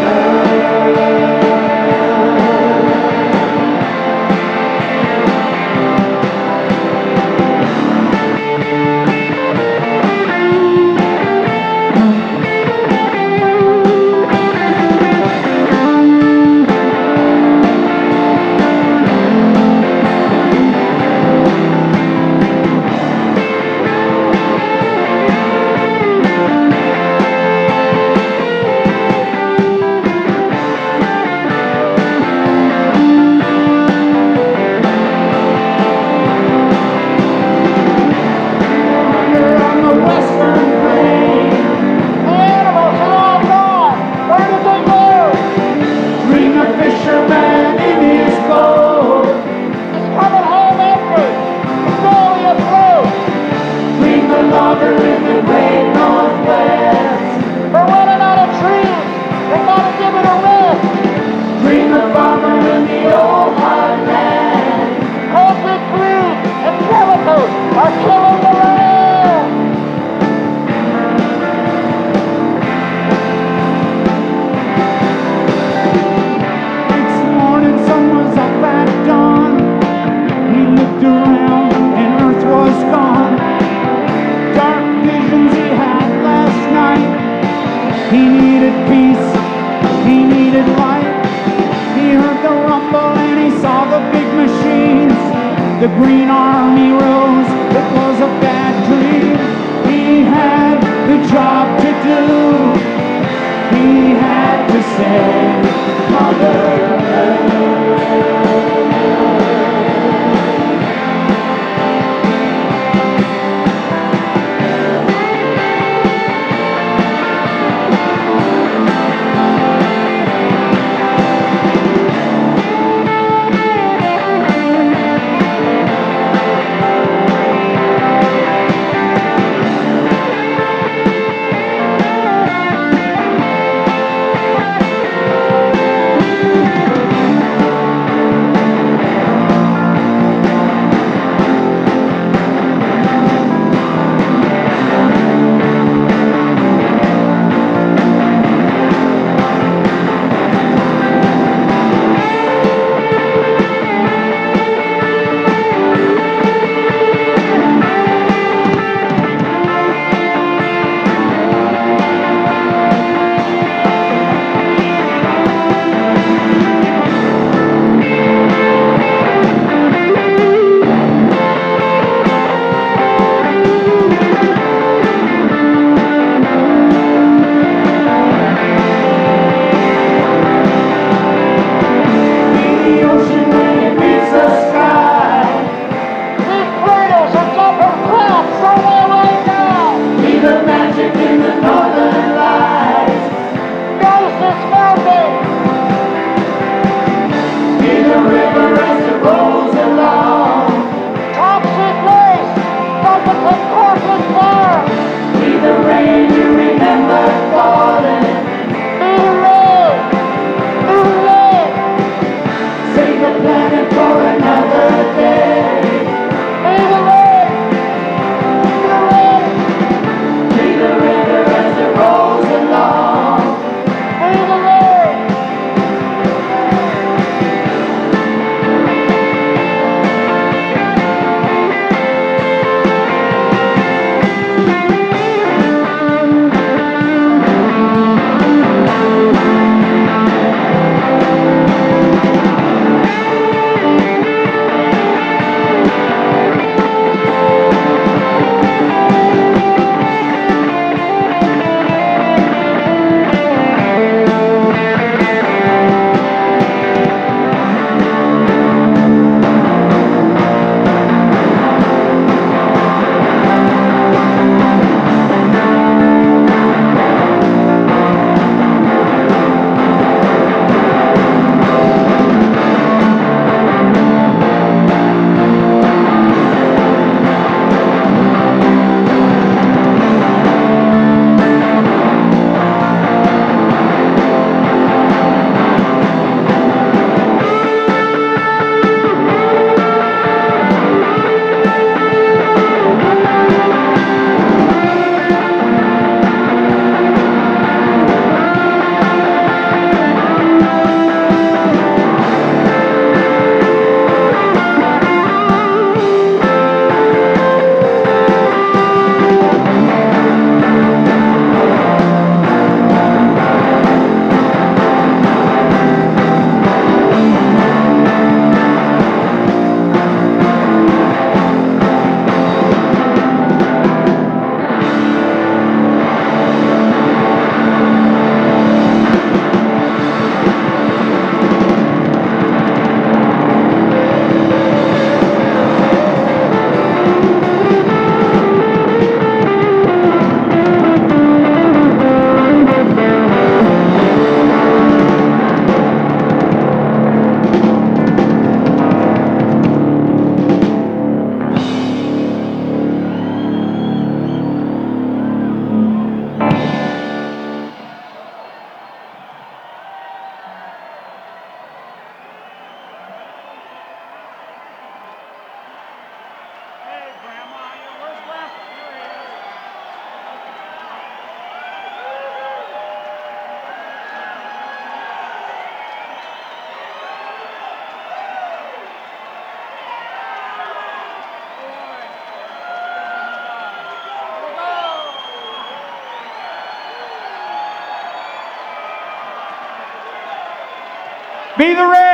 The Green Army rose, it was a bad dream. He had the job to do. He had to save Mother Be the rain!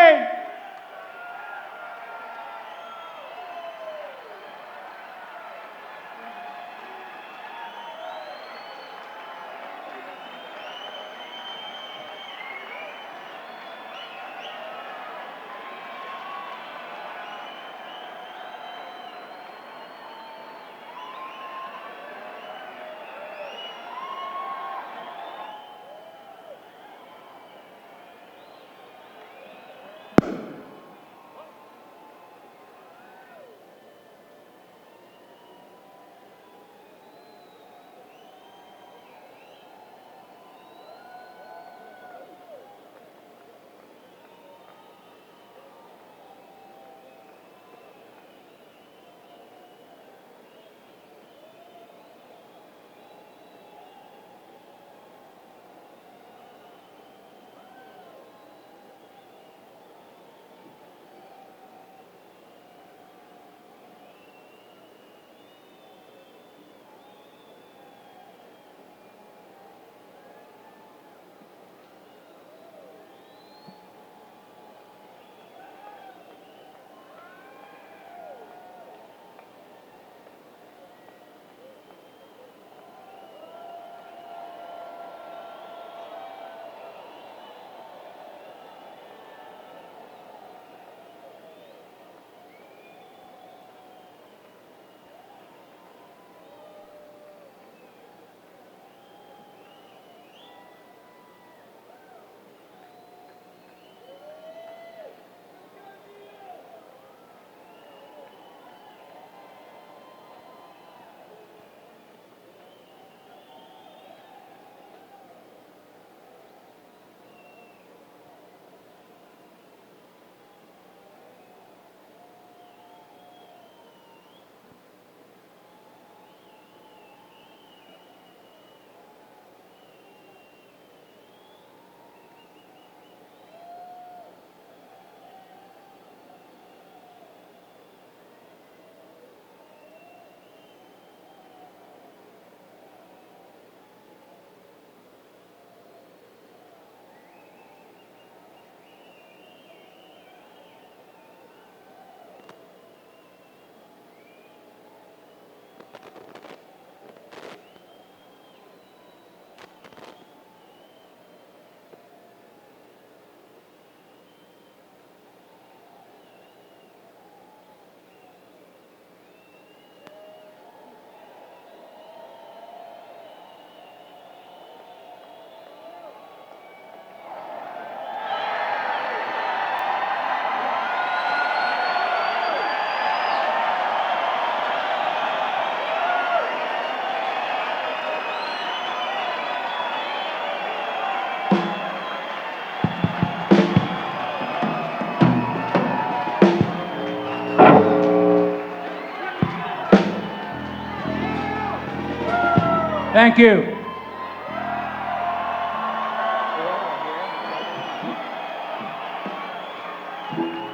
Thank you.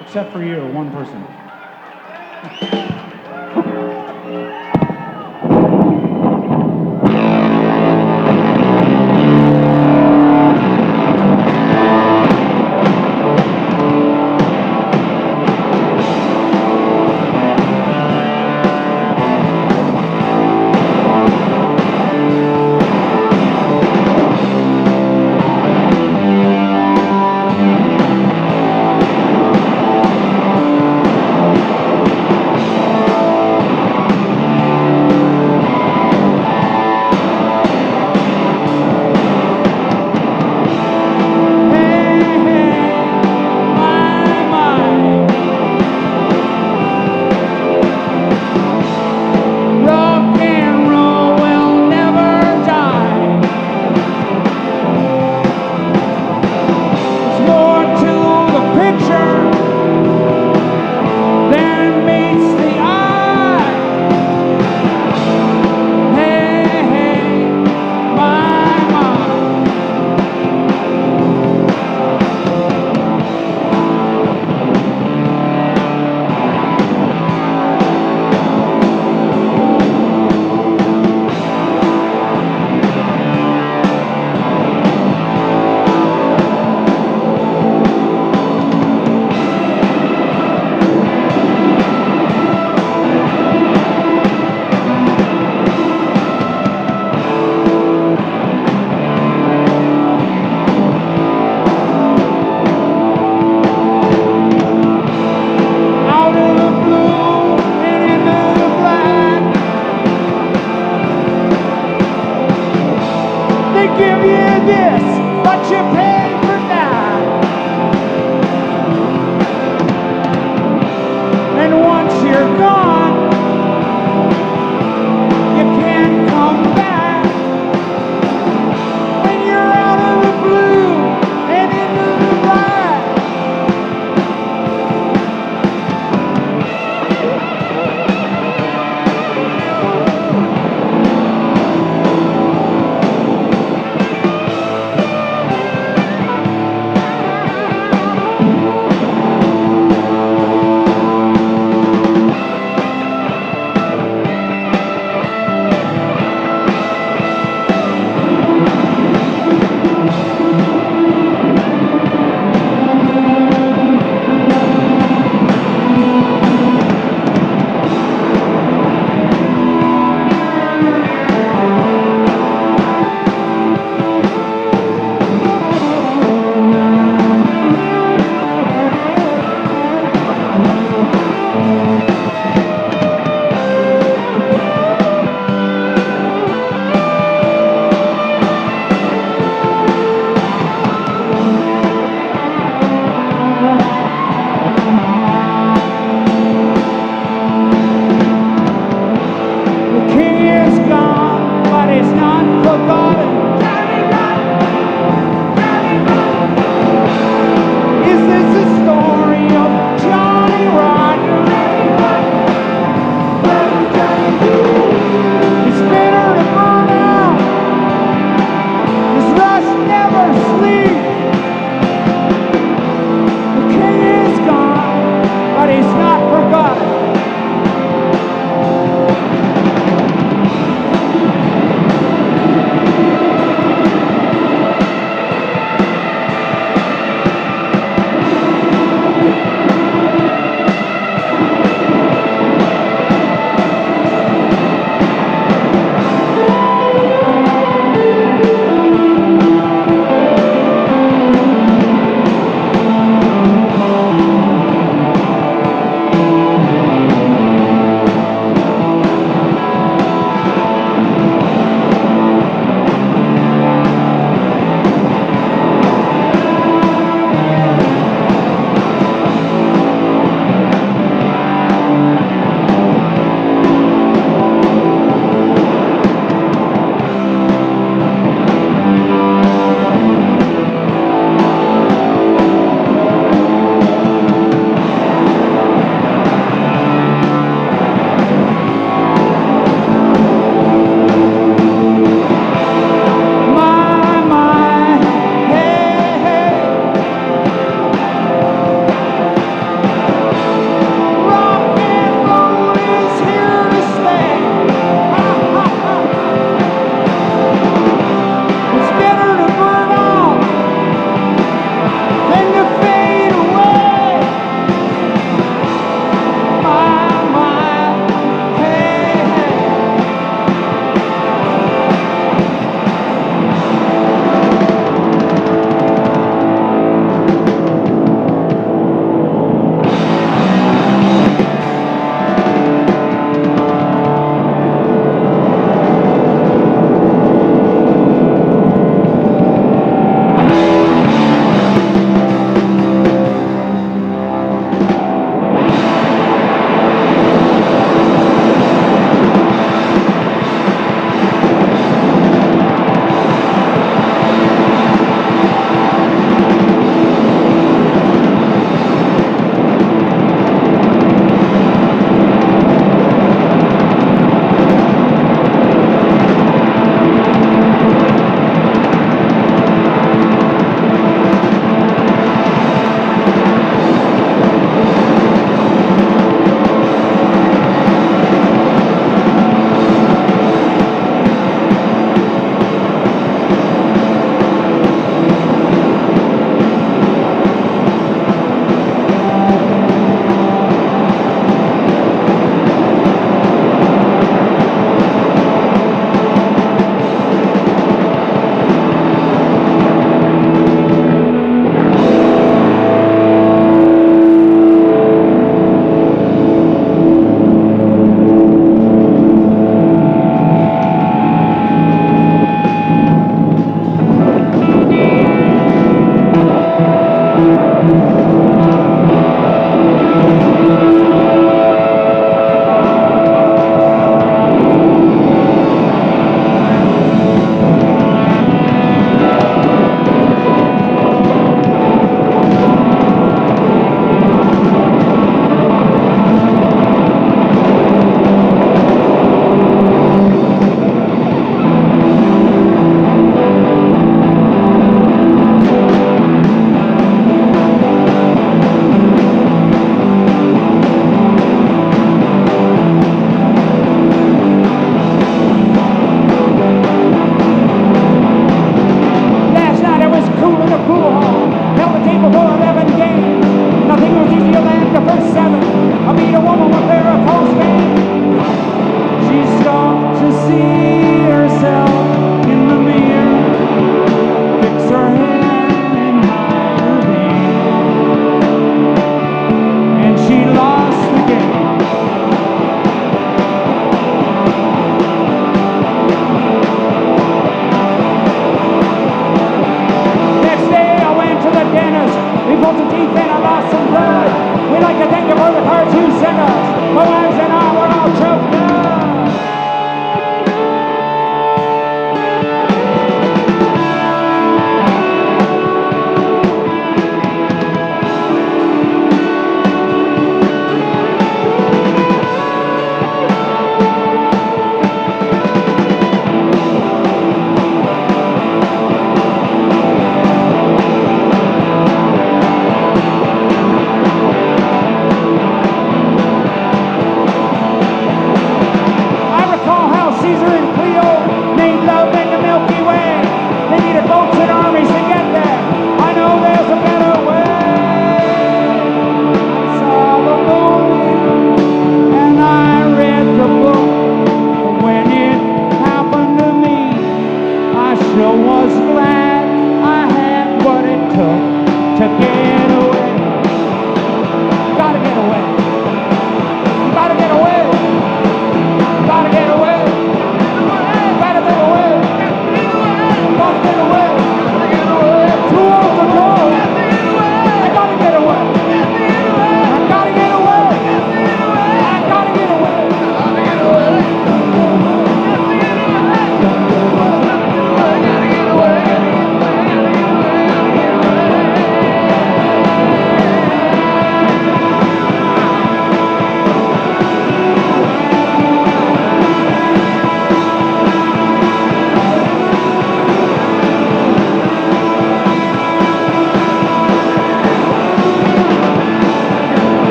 Except for you, one person.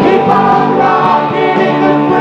Keep on rocking in the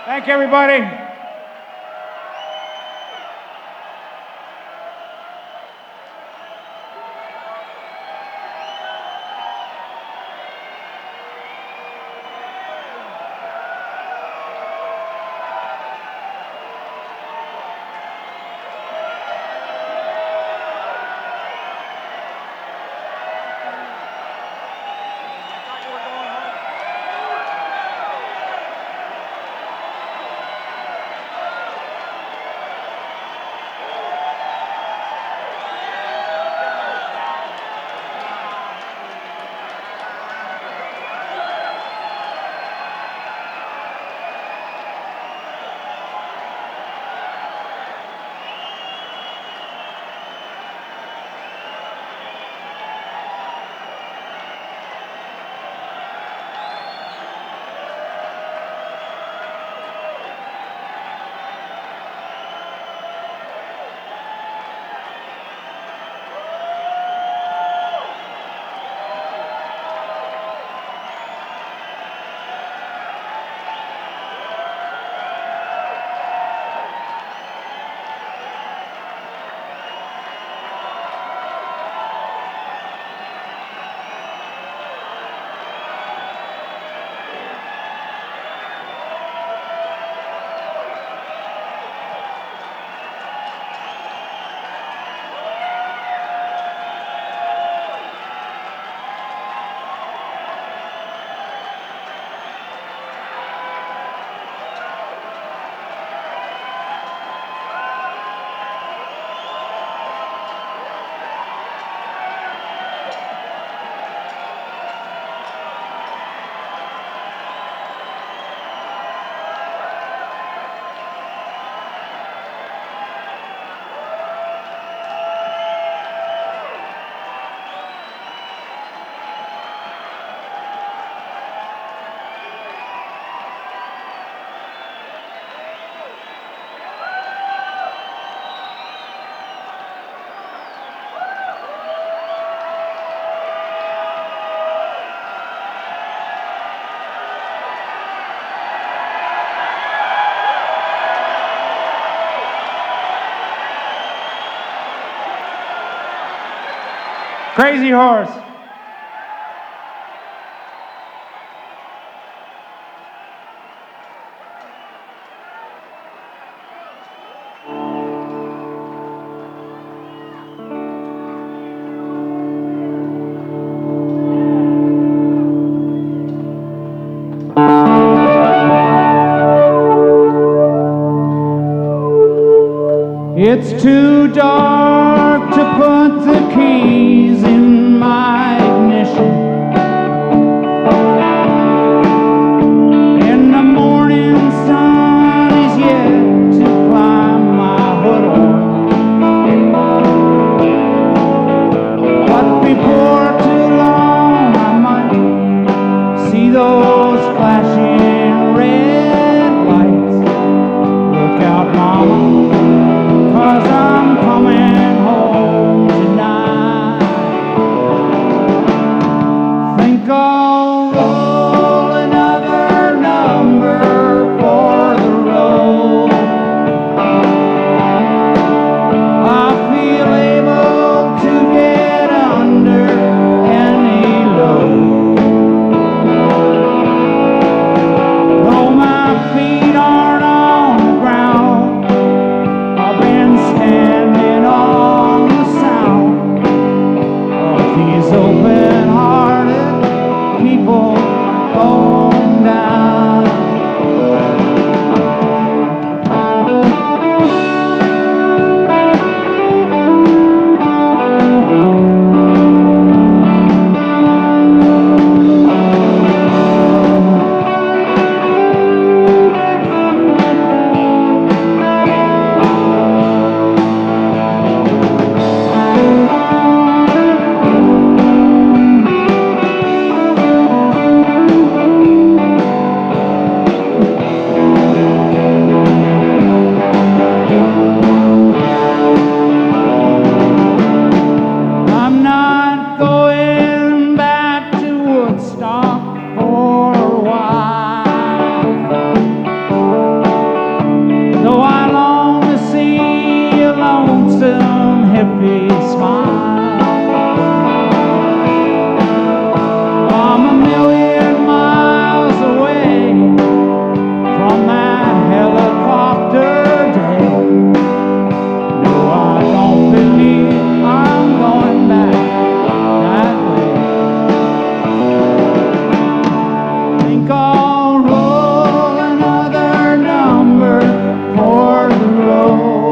Thank you, everybody. Crazy Horse. It's too dark to put the keys in my ignition. And the morning sun is yet to climb my hood on. But before too long I might see those flashing red lights. Look out, Mama, 'cause I'm coming home tonight. happy smile. I'm a million miles away from that helicopter day. No, I don't believe I'm going back that way. Think I'll roll another number for the road.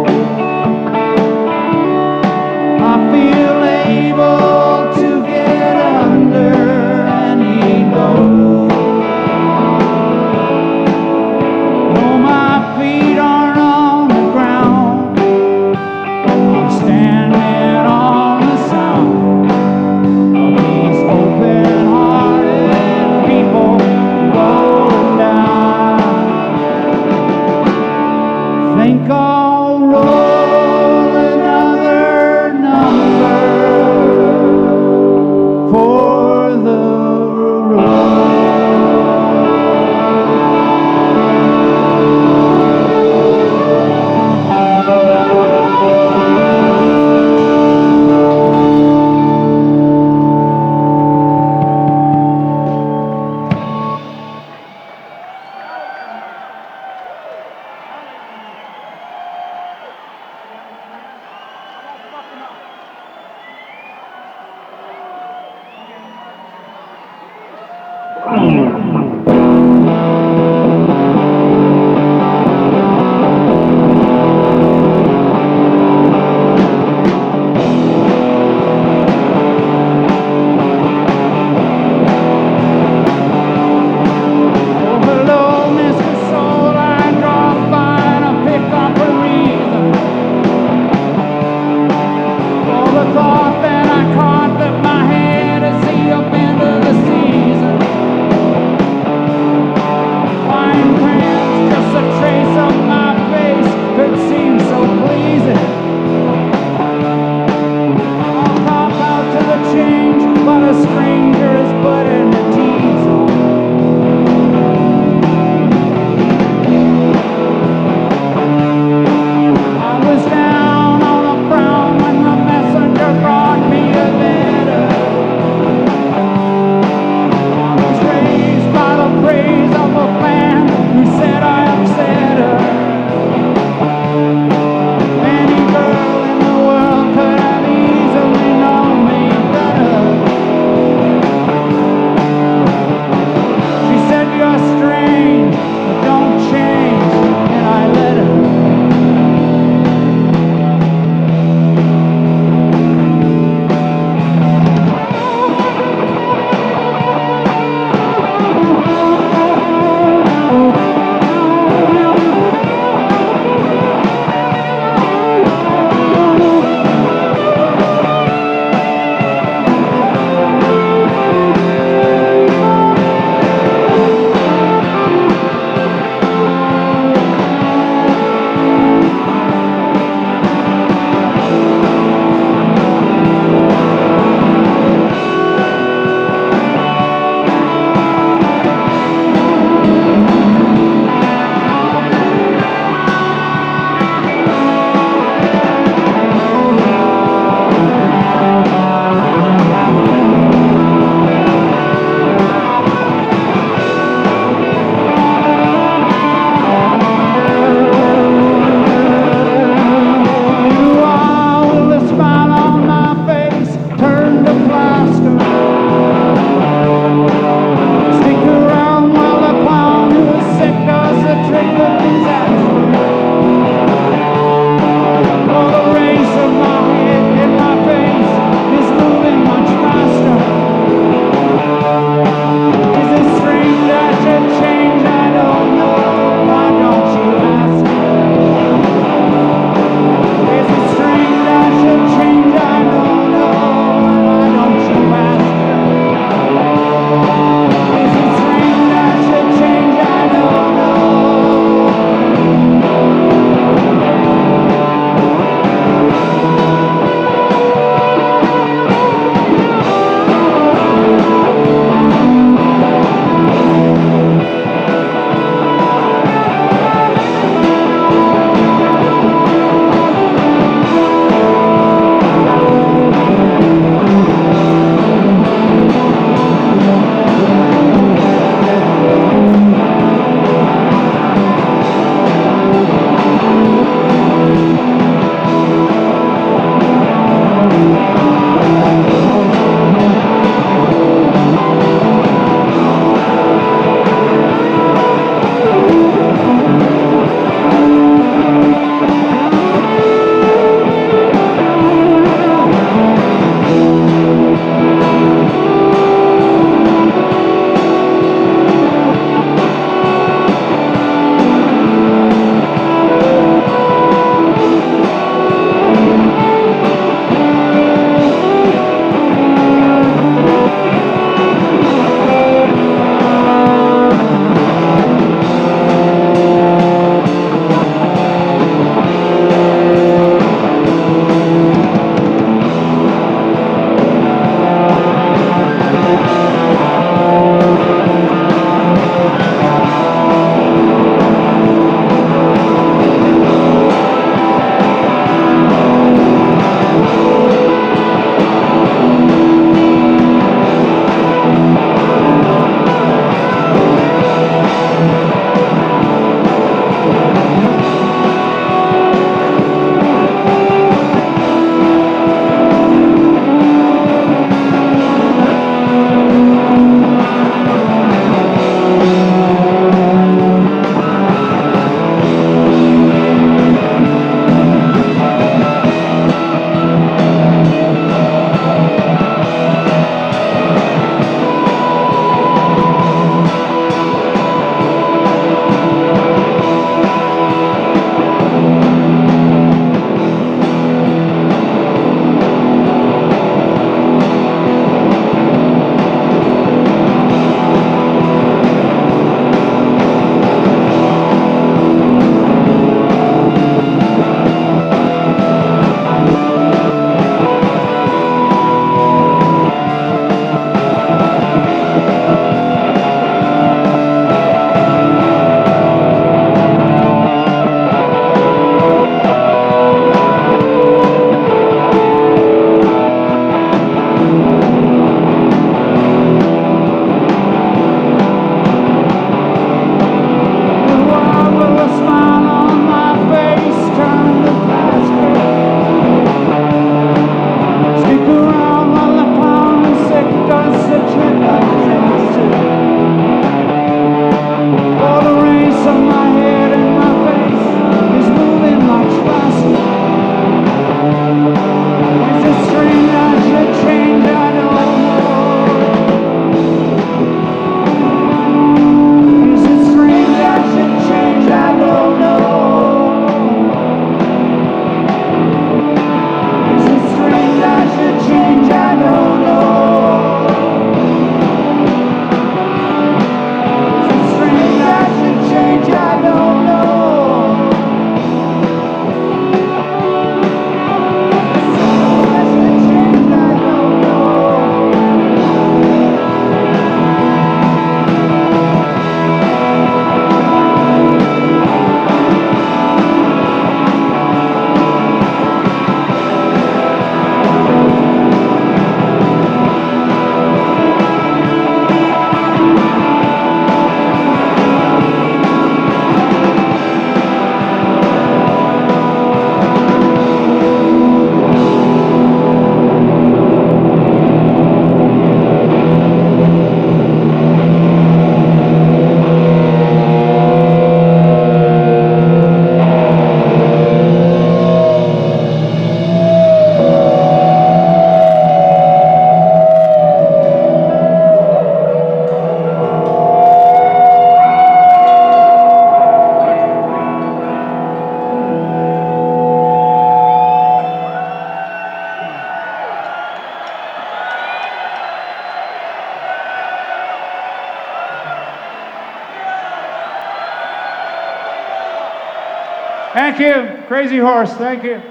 Thank you, Crazy Horse. Thank you.